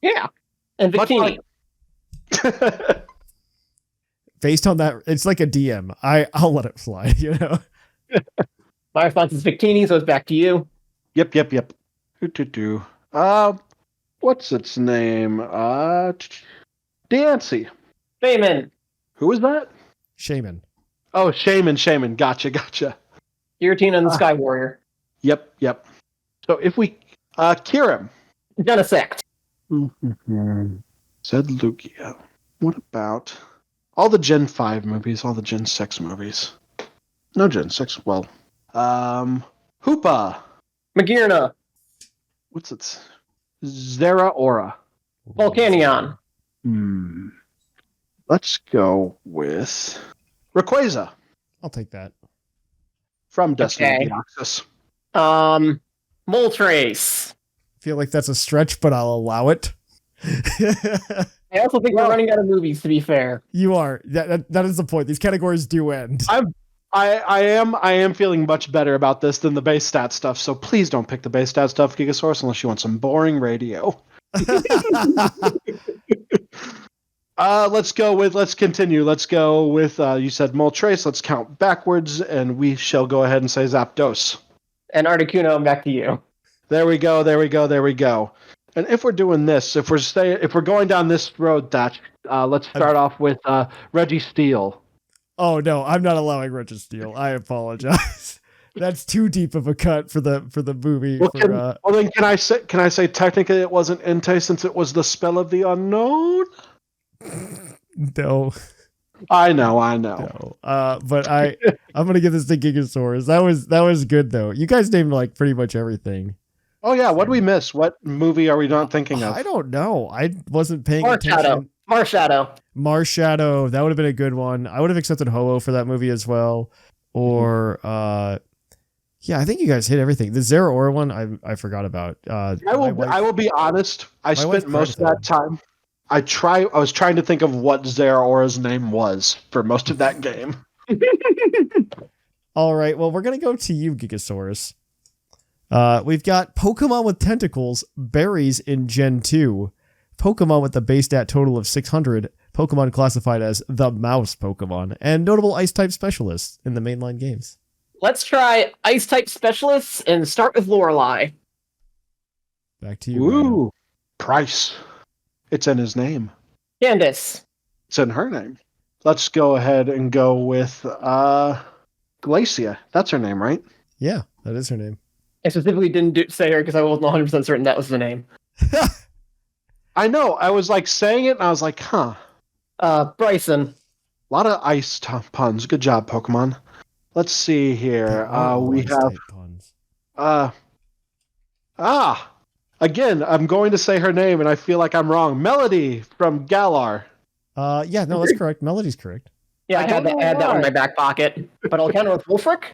Yeah. And Victini. Based on that, it's like a DM. I'll let it fly, you know? My response is Victini, so it's back to you. Yep. What's its name? Dancy. Shaman. Who is that? Shaman. Oh, Shaman. Gotcha. Giratina and the Sky Warrior. Yep. So if we Kirim. Genesect. Said Lugia. What about all the Gen 5 movies, all the Gen 6 movies? No Gen 6. Well, Hoopa. Magearna. What's its? Zeraora. Volcanion. Let's go with Rayquaza. I'll take that. From Destiny Okay. Deoxys. Moltres. I feel like that's a stretch, but I'll allow it. I also think we're running out of movies, to be fair. You are. That is the point. These categories do end. I am feeling much better about this than the base stat stuff, so please don't pick the base stat stuff, Gigasaurus, unless you want some boring radio. Let's continue. Let's go with, you said Moltres. Let's count backwards, and we shall go ahead and say Zapdos. And Articuno, back to you. There we go. And if we're doing this, if we're going down this road, Thatch, let's start off with Reggie Steele. Oh no, I'm not allowing Registeel. I apologize. That's too deep of a cut for the movie. Well, then can I say technically it wasn't Entei since it was the spell of the unknown? No. I know. No. But I'm gonna give this to Gigasaurus. That was good though. You guys named like pretty much everything. Oh yeah, what did we miss? What movie are we not thinking of? I don't know. I wasn't paying attention. Marshadow. That would have been a good one. I would have accepted Ho-Oh for that movie as well. Or yeah, I think you guys hit everything. The Zeraora one, I forgot about. I will be honest. I spent most of that time. I was trying to think of what Zeraora's name was for most of that game. All right, well, we're gonna go to you, Gigasaurus. We've got Pokemon with tentacles, berries in Gen 2, Pokemon with the base stat total of 600, Pokemon classified as the mouse Pokemon, and notable ice type specialists in the mainline games. Let's try Ice-type specialists and start with Lorelei. Back to you. Ooh, Price. It's in his name. Candace. It's in her name. Let's go ahead and go with Glacia. That's her name, right? Yeah, that is her name. I specifically didn't say her because I wasn't 100% certain that was the name. I know. I was like saying it, and I was like, huh. Bryson. A lot of ice puns. Good job, Pokemon. Let's see here. We have puns. Again, I'm going to say her name, and I feel like I'm wrong. Melody from Galar. Yeah, no, that's correct. Melody's correct. Yeah, I had that one in my back pocket. But I'll counter with Wolfric.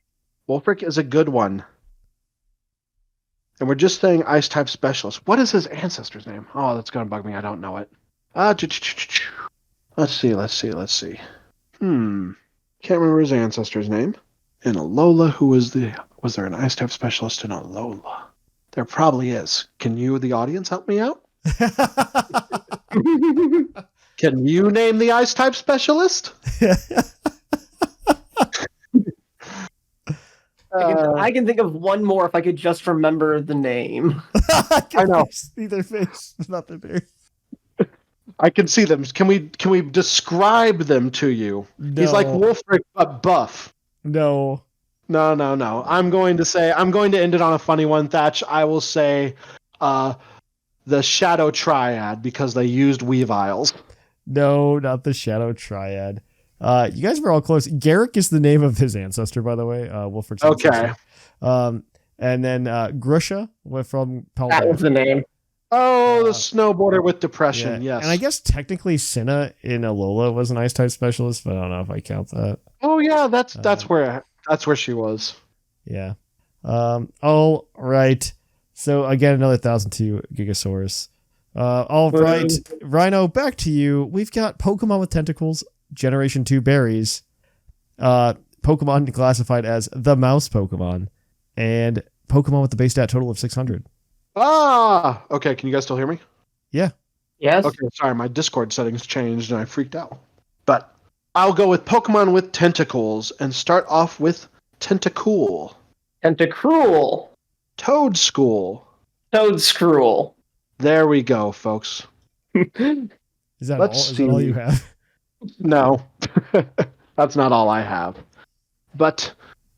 Wolfric is a good one. And we're just saying Ice-type specialist. What is his ancestor's name? Oh, that's going to bug me. I don't know it. Let's see. Can't remember his ancestor's name. In Alola, was there an Ice-type specialist in Alola? There probably is. Can you, the audience, help me out? Can you name the Ice-type specialist? I can think of one more if I could just remember the name. I know. See their face. It's not their face. I can see them. Can we describe them to you? No. He's like Wolfric, but buff. No. No. I'm going to end it on a funny one, Thatch. I will say the Shadow Triad because they used Weaviles. No, not the Shadow Triad. You guys were all close. Garrick is the name of his ancestor, by the way. Wolfric's ancestor. Okay. And then Grusha from PoGo. That was the name. Oh, the snowboarder with depression. Yeah. Yes. And I guess technically Cinna in Alola was an Ice-type specialist, but I don't know if I count that. Oh yeah, that's where she was. Yeah. All right. So again, another 1002 Gigasaurus. All right, Rhino, back to you. We've got Pokemon with tentacles, Generation 2 berries, Pokemon classified as the mouse Pokemon, and Pokemon with the base stat total of 600. Okay. Can you guys still hear me? Yeah. Yes. Okay, sorry, my Discord settings changed and I freaked out. But I'll go with Pokemon with tentacles and start off with Tentacool. Tentacruel. Toadschool. Toadscruel. There we go, folks. Is that all you have? No, that's not all I have. But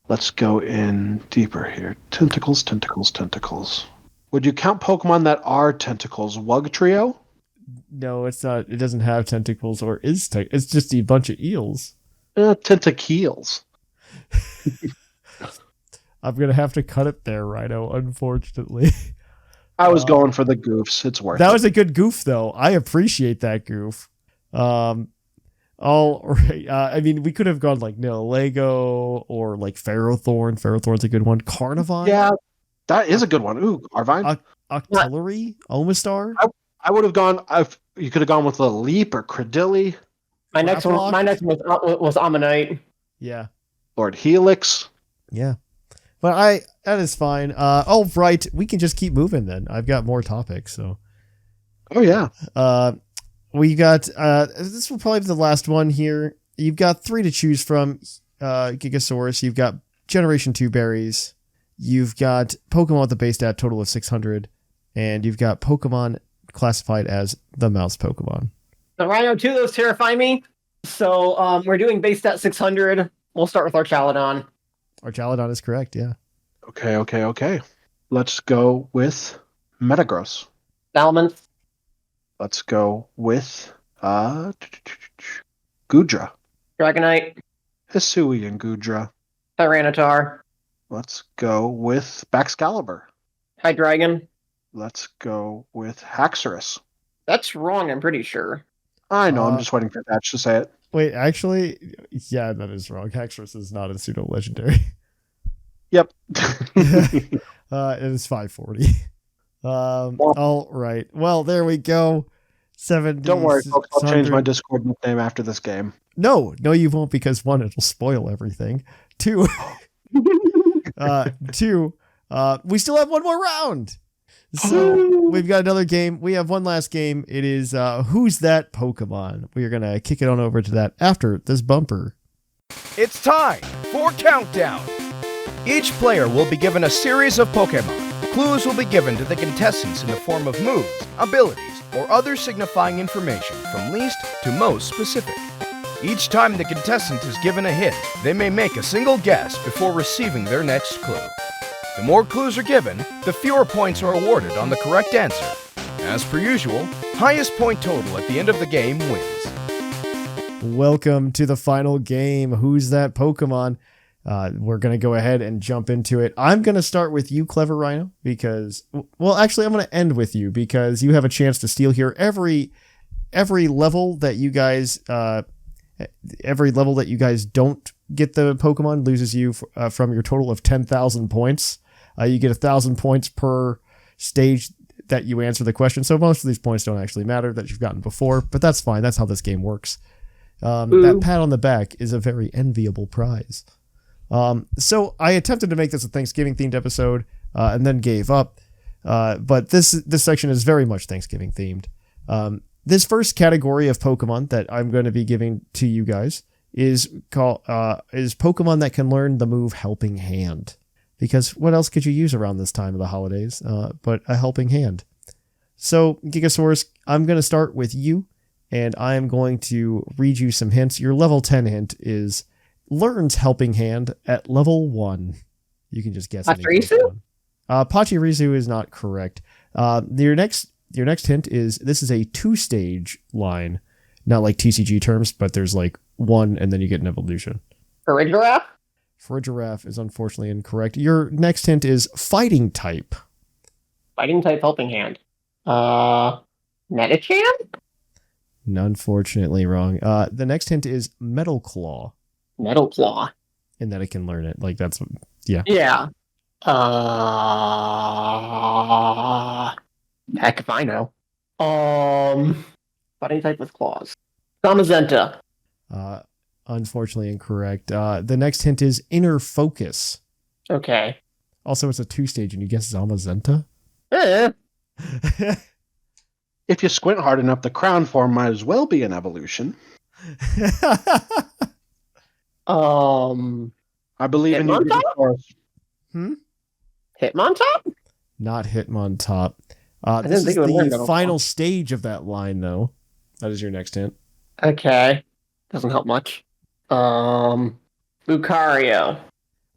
let's go in deeper here. Tentacles. Would you count Pokemon that are tentacles? Wugtrio? No, it's not. It doesn't have tentacles or it's just a bunch of eels. Tentakeels. I'm going to have to cut it there, Rhino, unfortunately. I was going for the goofs. It's worth it. That was a good goof, though. I appreciate that goof. All right. I mean, we could have gone like Lego or like Ferrothorn. Ferrothorn's a good one. Carnivine? Yeah, that is a good one. Ooh, Arvine? Octillery? Omastar? I would have gone. You could have gone with a Leap or Credilli. My next one was Ammonite. Yeah. Lord Helix. Yeah. But that is fine. All right. We can just keep moving then. I've got more topics, so. Oh, yeah. We got, this will probably be the last one here. You've got 3 to choose from, Gigasaurus. You've got Generation 2 berries. You've got Pokemon with a base stat total of 600. And you've got Pokemon classified as the mouse Pokemon. The Rhino, 2 of those terrify me. So we're doing base stat 600. We'll start with Archaladon. Archaladon is correct, yeah. Okay. Let's go with Metagross. Salamence. Let's go with Gudra. Dragonite. Hisui and Gudra. Tyranitar. Let's go with Baxcalibur. Hydreigon. Let's go with Haxorus. That's wrong, I'm pretty sure. I know, I'm just waiting for Thatch to say it. Wait, actually, yeah, that is wrong. Haxorus is not a pseudo-legendary. Yep. It is 540. All right. Well, there we go. 70. Don't worry, folks. I'll change my Discord nickname after this game. No, you won't, because 1, it'll spoil everything. 2, we still have one more round. So we've got another game. We have one last game. It is Who's That Pokemon? We are going to kick it on over to that after this bumper. It's time for Countdown. Each player will be given a series of Pokemon. Clues will be given to the contestants in the form of moves, abilities, or other signifying information from least to most specific. Each time the contestant is given a hint, they may make a single guess before receiving their next clue. The more clues are given, the fewer points are awarded on the correct answer. As per usual, highest point total at the end of the game wins. Welcome to the final game. Who's that Pokemon? We're going to go ahead and jump into it. I'm going to start with you, CleverRhino, because, well, actually, I'm going to end with you because you have a chance to steal here. Every level that you guys, don't get the Pokemon loses you from your total of 10,000 points. You get 1,000 points per stage that you answer the question. So most of these points don't actually matter that you've gotten before, but that's fine. That's how this game works. That pat on the back is a very enviable prize. So I attempted to make this a Thanksgiving themed episode, and then gave up. But this section is very much Thanksgiving themed. This first category of Pokemon that I'm going to be giving to you guys is Pokemon that can learn the move Helping Hand. Because what else could you use around this time of the holidays, but a helping hand? So Gigasaurus, I'm going to start with you, and I'm going to read you some hints. Your level 10 hint is learns Helping Hand at level 1. You can just guess. Pachirisu? Pachirisu is not correct. Your next hint is this is a 2-stage line, not like TCG terms, but there's like 1 and then you get an evolution. Farigiraf? Farigiraf is unfortunately incorrect. Your next hint is fighting type. Fighting type Helping Hand. Metachan? Unfortunately wrong. The next hint is Metal Claw. Metal Claw. And that it can learn it. Like that's, yeah. Yeah. Heck if I know. Fighting type with claws. Zamazenta. Unfortunately incorrect. The next hint is Inner Focus. Okay. Also, it's a 2-stage, and you guess Zamazenta? If you squint hard enough, the crown form might as well be an evolution. I believe in you, Hitmontop? Hitmontop? Not Hitmontop. didn't This is think it would the learn final stage of that line, though. That is your next hint. Okay. Doesn't help much. Lucario.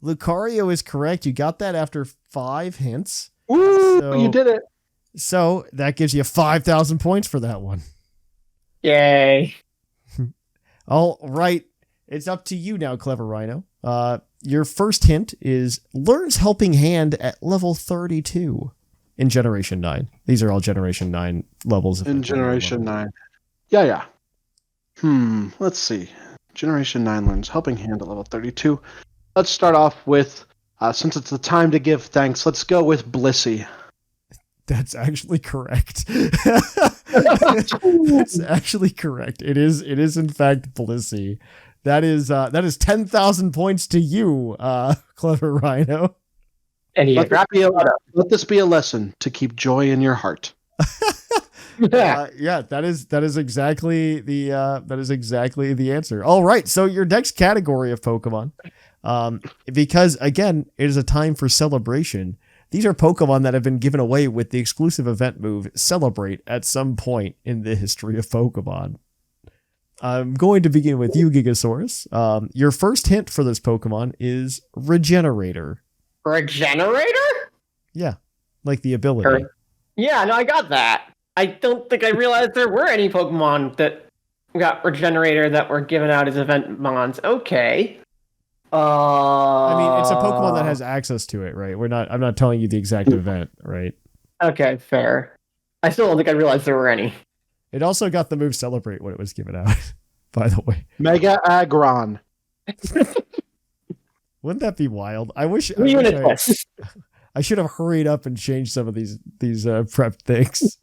Lucario is correct. You got that after 5 hints. Woo! You did it. So that gives you 5,000 points for that one. Yay. All right. It's up to you now, CleverRhino. Your first hint is learns Helping Hand at level 32 in Generation 9. These are all Generation 9 levels. In Generation 9. Yeah. Let's see. Generation 9 learns Helping Hand at level 32. Let's start off with, since it's the time to give thanks, let's go with Blissey. That's actually correct. That's actually correct. It is in fact Blissey. That is 10,000 points to you, CleverRhino. And let this be a lesson to keep joy in your heart. Yeah, that is exactly the answer. All right, so your next category of Pokemon, because again, it is a time for celebration. These are Pokemon that have been given away with the exclusive event move Celebrate at some point in the history of Pokemon. I'm going to begin with you, Gigasaurus. Your first hint for this Pokemon is Regenerator. Regenerator? Yeah, like the ability. Yeah, no, I got that. I don't think I realized there were any Pokemon that got Regenerator that were given out as event mons. Okay. I mean, it's a Pokemon that has access to it, right? I'm not telling you the exact event, right? Okay, fair. I still don't think I realized there were any. It also got the move Celebrate when it was given out, by the way. Mega Aggron. Wouldn't that be wild? I should have hurried up and changed some of these prep things.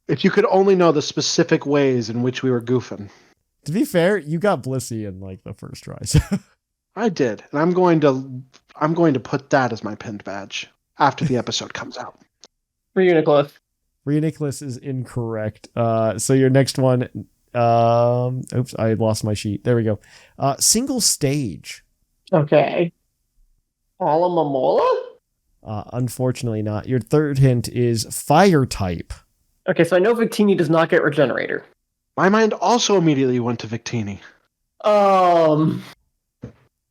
If you could only know the specific ways in which we were goofing. To be fair, you got Blissey in like the first try. So. I did, and I'm going to put that as my pinned badge after the episode comes out. Reuniclus is incorrect. So your next one, oops, I lost my sheet. There we go. Single stage. Okay. Alamomola? Unfortunately not. Your third hint is fire type. Okay, so I know Victini does not get Regenerator. My mind also immediately went to Victini.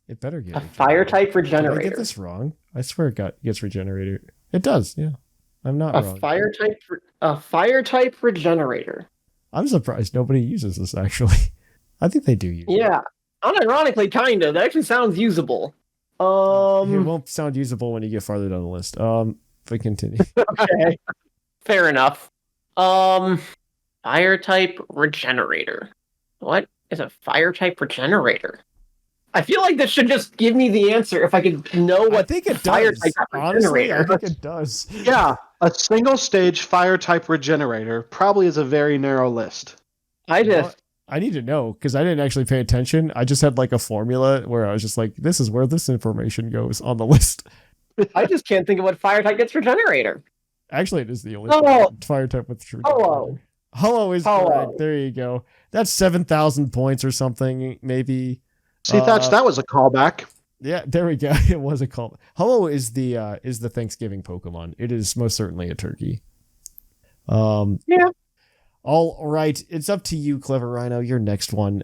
It better get A fire type Did I Regenerator. get this wrong? I swear it gets Regenerator. It does, yeah. I'm not wrong. A fire type Regenerator. I'm surprised nobody uses this, actually. I think they do use it. Yeah. Unironically, kind of. That actually sounds usable. It won't sound usable when you get farther down the list. But continue. Okay. Fair enough. Fire type Regenerator. What is a fire type Regenerator? I feel like this should just give me the answer if I could know what I think it fire does. type Honestly, I Regenerator. think it does. Yeah, a single stage fire type regenerator probably is a very narrow list. I just I need to know because I didn't actually pay attention. I just had like a formula where I was just like, this is where this information goes on the list. I just can't think of what fire type gets Regenerator. Actually, it is the only fire type with true. Hello. Hello is Hello. correct. There you go. That's 7,000 points or something, maybe. See, Thatch, that was a callback. Yeah, there we go. It was a call. Hello is the Thanksgiving Pokemon. It is most certainly a turkey. Yeah. All right, it's up to you, CleverRhino. Your next one.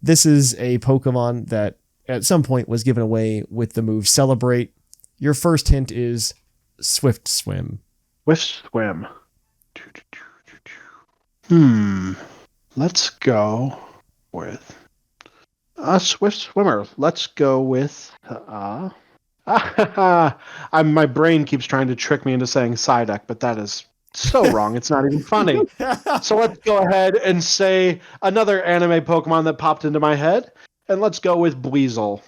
This is a Pokemon that at some point was given away with the move Celebrate. Your first hint is Swift Swim. Swift Swim. Let's go with a Swift Swimmer. Let's go with my brain keeps trying to trick me into saying Psyduck, but that is so wrong. It's not even funny. So let's go ahead and say another anime Pokemon that popped into my head, and let's go with Buizel.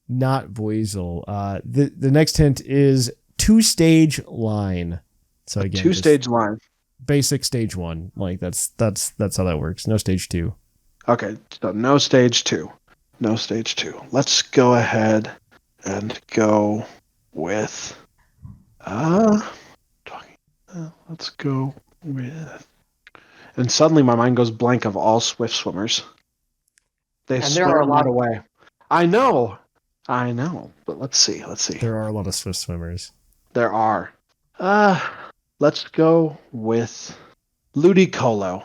Not Buizel. The next hint is 2-stage line. So again, 2-stage line. Basic stage 1. Like that's how that works. No stage 2. Okay, so no stage 2. No stage 2. Let's go ahead and go with let's go with, and suddenly my mind goes blank of all Swift Swimmers. They swim right away. I know, but let's see. There are a lot of Swift Swimmers. There are. Let's go with Ludicolo.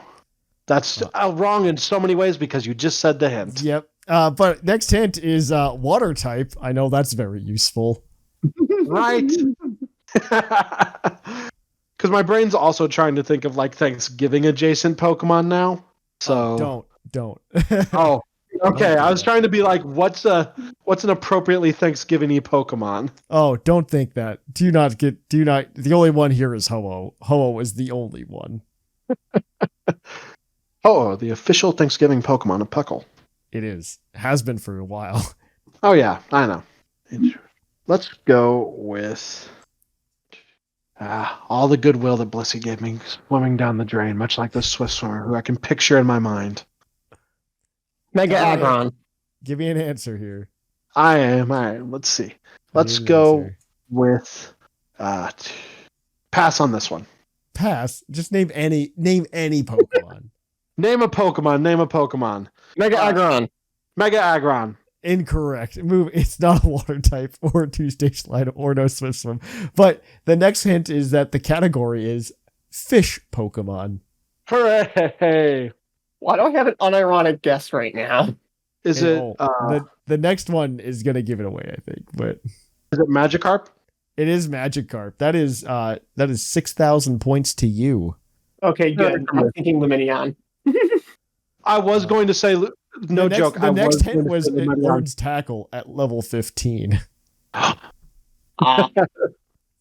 That's wrong in so many ways because you just said the hint. Yep. But next hint is water type. I know that's very useful. Right. Because my brain's also trying to think of like Thanksgiving adjacent Pokemon now. So don't. Oh, okay. I was trying to be like, what's an appropriately Thanksgiving-y Pokemon? Oh, don't think that. Do not. The only one here is Ho-Oh. Ho-Oh is the only one. Oh, the official Thanksgiving Pokemon of Puckle. It is. Has been for a while. Oh yeah, I know. Let's go with all the goodwill that Blissey gave me swimming down the drain, much like the Swift Swimmer, who I can picture in my mind. Mega Aggron. Give me an answer here. I am. Let's see. Let's go with pass on this one. Pass. Just name any Pokemon. Name a Pokemon. Mega Aggron. Mega Aggron. Incorrect. It's not a water type or a 2-stage line or no Swift Swim. But the next hint is that the category is fish Pokemon. Hooray! Why do I have an unironic guess right now? Is it the next one is gonna give it away, I think. But is it Magikarp? It is Magikarp. That is 6,000 points to you. Okay, good. I'm thinking Luminion. I was going to say no joke. The next hint was it learns tackle at level 15.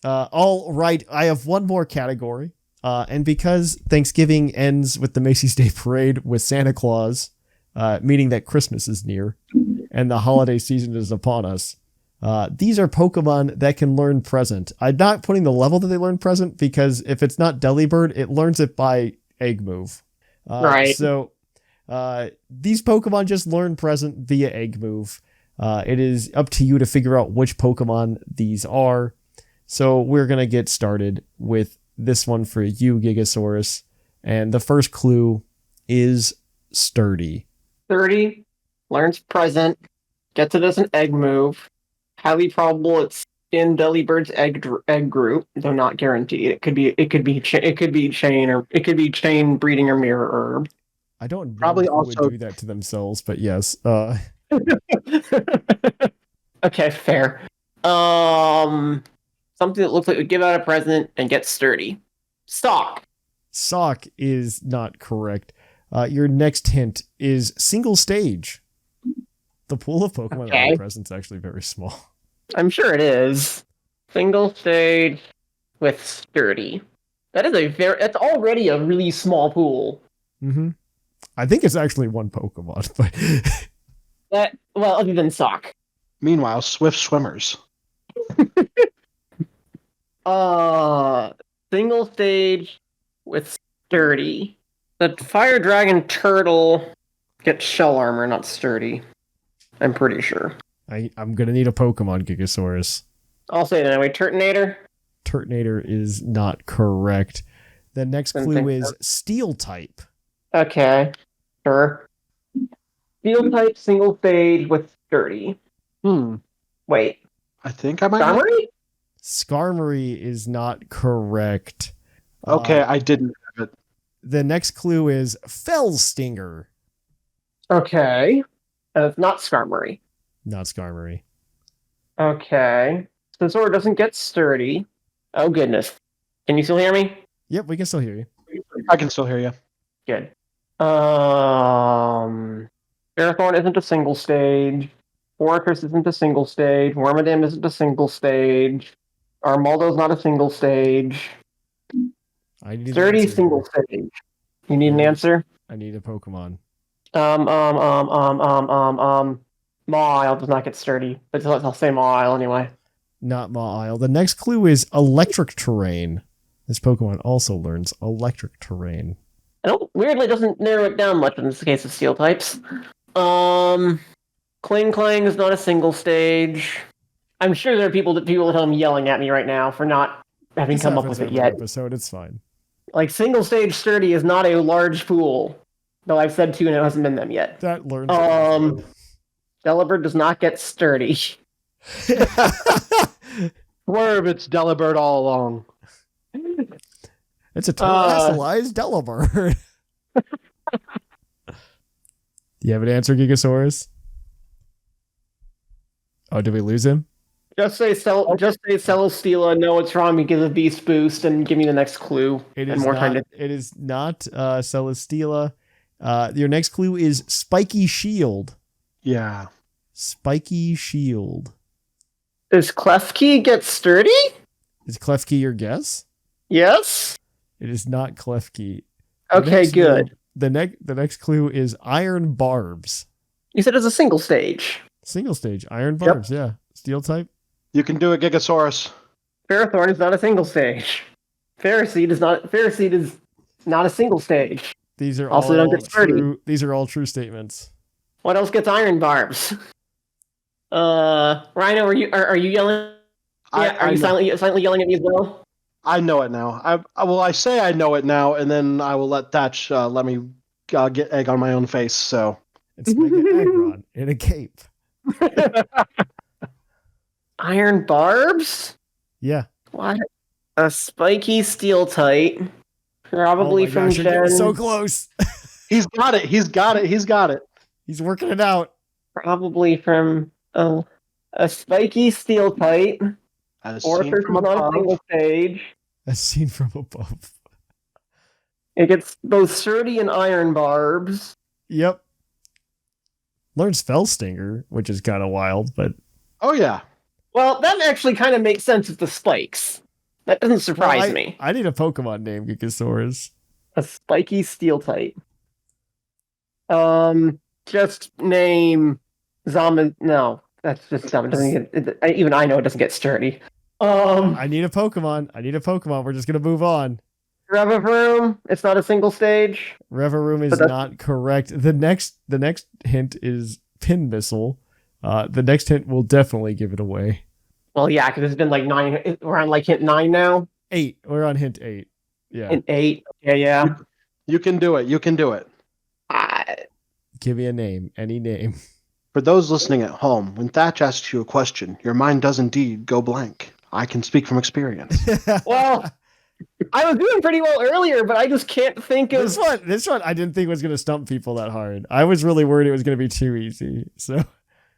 All right, I have one more category. And because Thanksgiving ends with the Macy's Day Parade with Santa Claus, meaning that Christmas is near and the holiday season is upon us, these are Pokemon that can learn present. I'm not putting the level that they learn present because if it's not Delibird, it learns it by egg move. Right. So these Pokemon just learn present via egg move. It is up to you to figure out which Pokemon these are. So we're going to get started with this one for you, Gigasaurus. And the first clue is Sturdy. Sturdy, learns present, gets it as an egg move. Highly probable it's in Delibird's egg group, though not guaranteed. It could be chain breeding or mirror herb. I don't know Probably who also- would do that to themselves, but yes. Okay, fair. Something that looks like it would give out a present and get sturdy. Sock. Sock is not correct. Your next hint is single stage. The pool of Pokemon that Okay. are present is actually very small. I'm sure it is. Single stage with sturdy. That's already a really small pool. Mm-hmm. I think it's actually one Pokemon, but Other than Sock. Meanwhile, Swift Swimmers. Single stage with sturdy. The Fire Dragon Turtle gets shell armor, not sturdy. I'm pretty sure. I'm gonna need a Pokemon, Gigasaurus. I'll say it anyway. Turtonator. Turtonator is not correct. The next Didn't clue think is so. Steel type. Okay. Sure. Steel type single stage with sturdy. Wait. I think I might. Skarmory? Skarmory is not correct. Okay, I didn't have it. The next clue is Fellstinger. Okay. And it's not Skarmory. Not Skarmory. Okay. Sensor doesn't get sturdy. Oh goodness. Can you still hear me? Yep, we can still hear you. I can still hear you. Good. Ferrothorn isn't a single stage. Fortress isn't a single stage. Wormadam isn't a single stage. Armaldo's not a single stage. I need an Sturdy answer single here. stage. You need an answer? I need a Pokemon. Mawile does not get sturdy, but I'll say Mawile anyway. Not Mawile. The next clue is electric terrain. This Pokemon also learns electric terrain. Weirdly doesn't narrow it down much in this case of steel types. Kling Clang is not a single stage. I'm sure there are people at home yelling at me right now for not having This come up happens with it every yet. episode, it's fine. Like single stage sturdy is not a large pool, though I've said two and it hasn't been them yet. That learns. Delibird does not get sturdy. Swerve, it's Delibird all along. It's a terrestrialized Delibird. Do you have an answer, Gigasaurus? Oh, did we lose him? Just say Celesteela, know what's wrong because of Beast Boost, and give me the next clue. It and is more not. time to. It is not Celesteela. Your next clue is Spiky Shield. Yeah. Spiky Shield. Does Klefki get sturdy? Is Klefki your guess? Yes. It is not Klefki. Okay, good. The next clue is Iron Barbs. You said it's a single stage. Single stage. Iron Barbs, yeah. Steel type. You can do it, Gigasaurus. Ferrothorn is not a single stage. Ferroseed is not a single stage. These are Also all don't get sturdy. true. These are all true statements. What else gets iron barbs? Rhino, are you yelling? Yeah, are you silently yelling at me as well? I know it now. I say I know it now, and then I will let Thatch let me get egg on my own face. So It's Mega Aggron in a cape. Iron barbs? Yeah. What? A spiky steel type. Probably Oh my from gosh, you're Gen. getting so close. he's got it. He's got it. He's got it. He's working it out. Probably from a spiky steel type. As Or seen if from not a above. single stage. As seen from above. It gets both sturdy and iron barbs. Yep. Learns Fellstinger, which is kind of wild, but Oh yeah. Well, that actually kind of makes sense with the spikes. That doesn't surprise me. I need a Pokemon name, Gigasaurus. A spiky steel type. Just name Zama. No, that's just dumb. It doesn't get. Even I know it doesn't get sturdy. I need a Pokemon. We're just gonna move on. Referral. It's not a single stage. Reveroom is But that's- not correct. The next hint is Pin Missile. The next hint will definitely give it away. Well, yeah, because it's been like 9. We're on like hint 9 now. 8. We're on hint 8. Yeah. Hint 8. Yeah. You can do it. You can do it. Give me a name. Any name. For those listening at home, when Thatch asks you a question, your mind does indeed go blank. I can speak from experience. Well, I was doing pretty well earlier, but I just can't think of... This one I didn't think was going to stump people that hard. I was really worried it was going to be too easy. So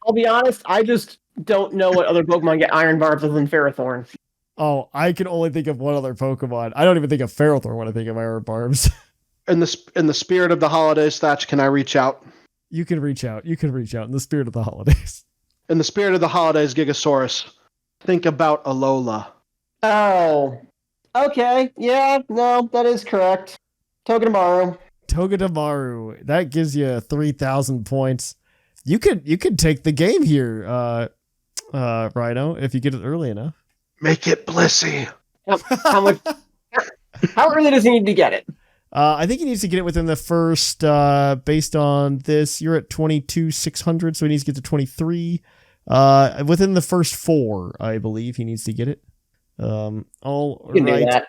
I'll be honest, I just don't know what other Pokemon get iron barbs other than Ferrothorn. Oh, I can only think of one other Pokemon. I don't even think of Ferrothorn when I think of iron barbs. In the spirit of the holidays, Thatch, can I reach out? You can reach out. You can reach out in the spirit of the holidays. In the spirit of the holidays, Gigasaurus, think about Alola. Oh. Okay. Yeah, no, that is correct. Togedemaru. Togedemaru. That gives you 3,000 points. You could take the game here, Rhino, if you get it early enough. Make it Blissey. How much? How early does he need to get it? I think he needs to get it within the first, based on this, you're at 22,600, so he needs to get to 23. Within the first 4, I believe he needs to get it. All You can right. do that.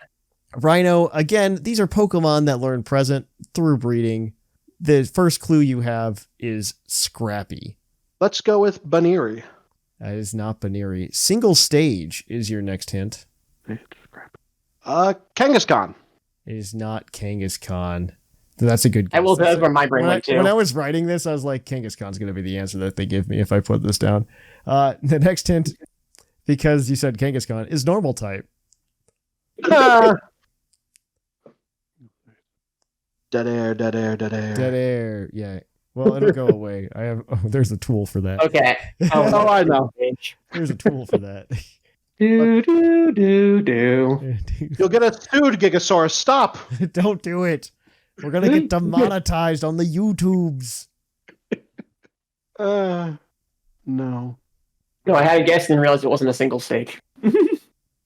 Rhino, again, these are Pokemon that learn present through breeding. The first clue you have is Scrappy. Let's go with Baniri. That is not Baniri. Single stage is your next hint. Kangaskhan. It is not Kangaskhan. That's a good guess. I will. That's where my brain went too. When I was writing this, I was like, Kangaskhan's going to be the answer that they give me if I put this down. The next hint, because you said Kangaskhan, is normal type. Dead air. Dead air. Yeah. Well, it'll go away. There's a tool for that. Okay. Oh, I know. There's a tool for that. Do. You'll get us sued, Gigasaurus. Stop. Don't do it. We're going to get demonetized on the YouTubes. No. No, I had a guess and realized it wasn't a single stage.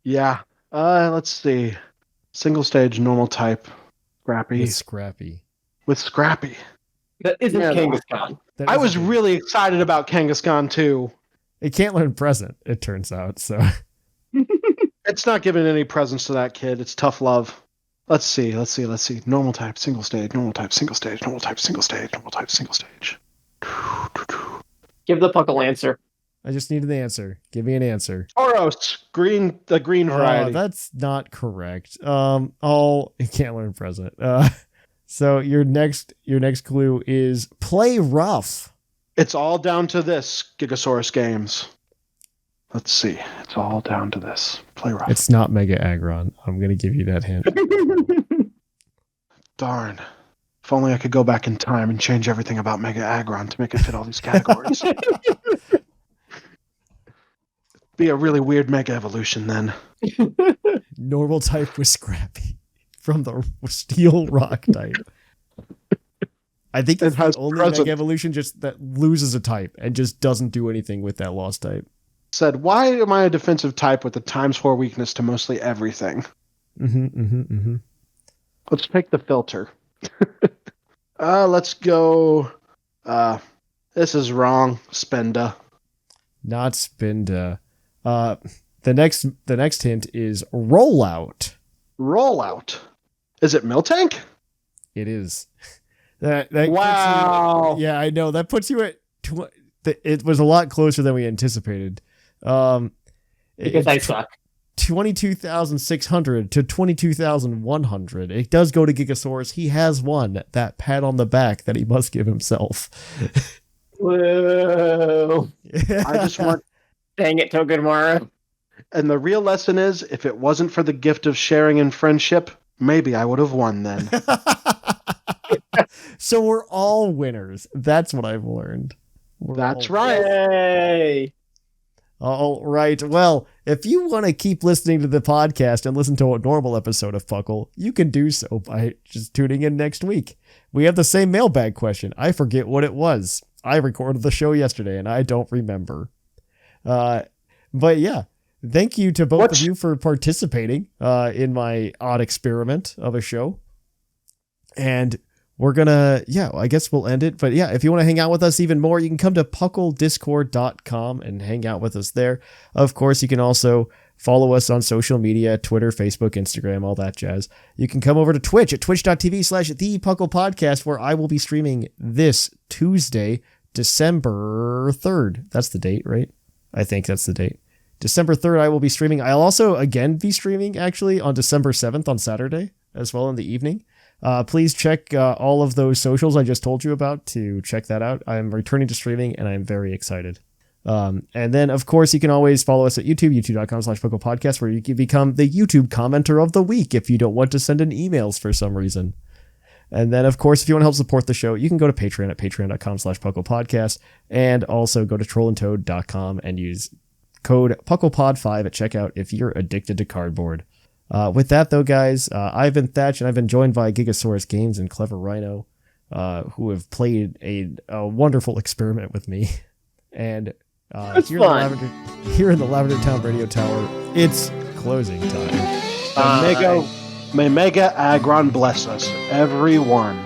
Yeah. Let's see. Single stage, normal type. Scrappy. With Scrappy. That isn't Kangaskhan. I was really excited about Kangaskhan too. It can't learn present, it turns out, so... It's not giving any presents to that kid. It's tough love. Let's see. Normal type, single stage, normal type, single stage, normal type, single stage, normal type, single stage. Give the Puckle answer. I just need an answer. Give me an answer. Tauros, the green variety. That's not correct. It can't learn present. So your next clue is play rough. It's all down to this, Gigasaurus Games. Let's see. It's all down to this. Play rough. It's not Mega Aggron. I'm going to give you that hint. Darn. If only I could go back in time and change everything about Mega Aggron to make it fit all these categories. Be a really weird Mega Evolution then. Normal type with Scrappy from the Steel Rock type. I think it's the only Mega Evolution just that loses a type and just doesn't do anything with that lost type. Said, why am I a defensive type with a ×4 weakness to mostly everything? Let's take the filter. Let's go. This is wrong. Spinda. Not Spinda. The next hint is rollout. Rollout. Is it Miltank? It is. That wow. Yeah, I know. That puts you at. It was a lot closer than we anticipated. Because I suck. 22,600 to 22,100. It does go to Gigasaurus. He has won that pat on the back that he must give himself. Whoa. I just want. Dang it, Togedemaru. And the real lesson is, if it wasn't for the gift of sharing and friendship, maybe I would have won then. So we're all winners. That's what I've learned. That's right. Yay. All right. Well, if you want to keep listening to the podcast and listen to a normal episode of Puckle, you can do so by just tuning in next week. We have the same mailbag question. I forget what it was. I recorded the show yesterday and I don't remember. But yeah, thank you to both of you for participating in my odd experiment of a show. And we're gonna, I guess we'll end it. But yeah, if you want to hang out with us even more, you can come to pucklediscord.com and hang out with us there. Of course, you can also follow us on social media, Twitter, Facebook, Instagram, all that jazz. You can come over to Twitch at twitch.tv/thepucklepodcast, where I will be streaming this Tuesday, December 3rd. That's the date, right? I think that's the date. December 3rd, I will be streaming. I'll also again be streaming actually on December 7th on Saturday as well in the evening. Please check all of those socials I just told you about to check that out. I'm returning to streaming and I'm very excited. And then, of course, you can always follow us at YouTube, youtube.com/puclpodcast, where you can become the YouTube commenter of the week if you don't want to send in emails for some reason. And then, of course, if you want to help support the show, you can go to Patreon at patreon.com/puclpodcast and also go to trollandtoad.com and use code puclpod5 at checkout if you're addicted to cardboard. With that, though, guys, I've been Thatch, and I've been joined by Gigasaurusgames and CleverRhino, who have played a wonderful experiment with me. And here in the Lavender Town Radio Tower, it's closing time. May Mega Agron bless us, everyone.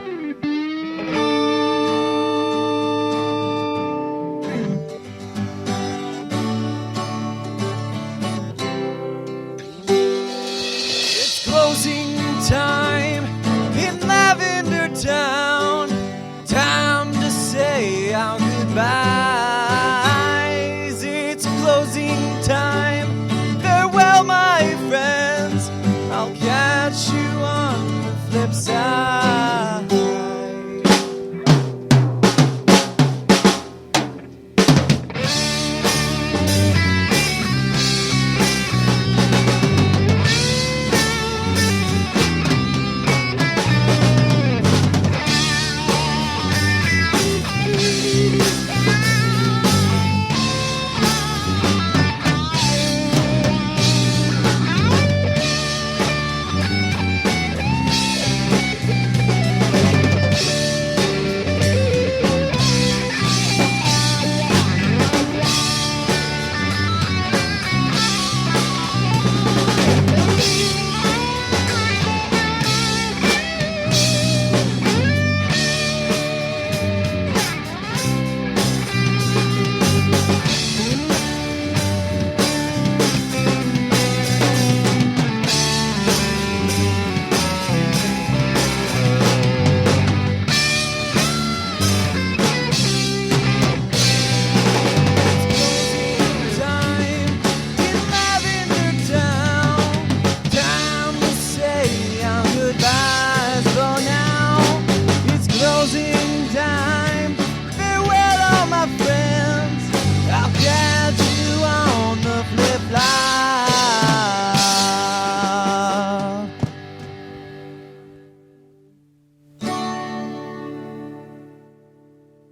It's closing time in Lavender Town. Time to say our goodbyes. It's closing time. Farewell, my friends. I'll catch you on the flip side.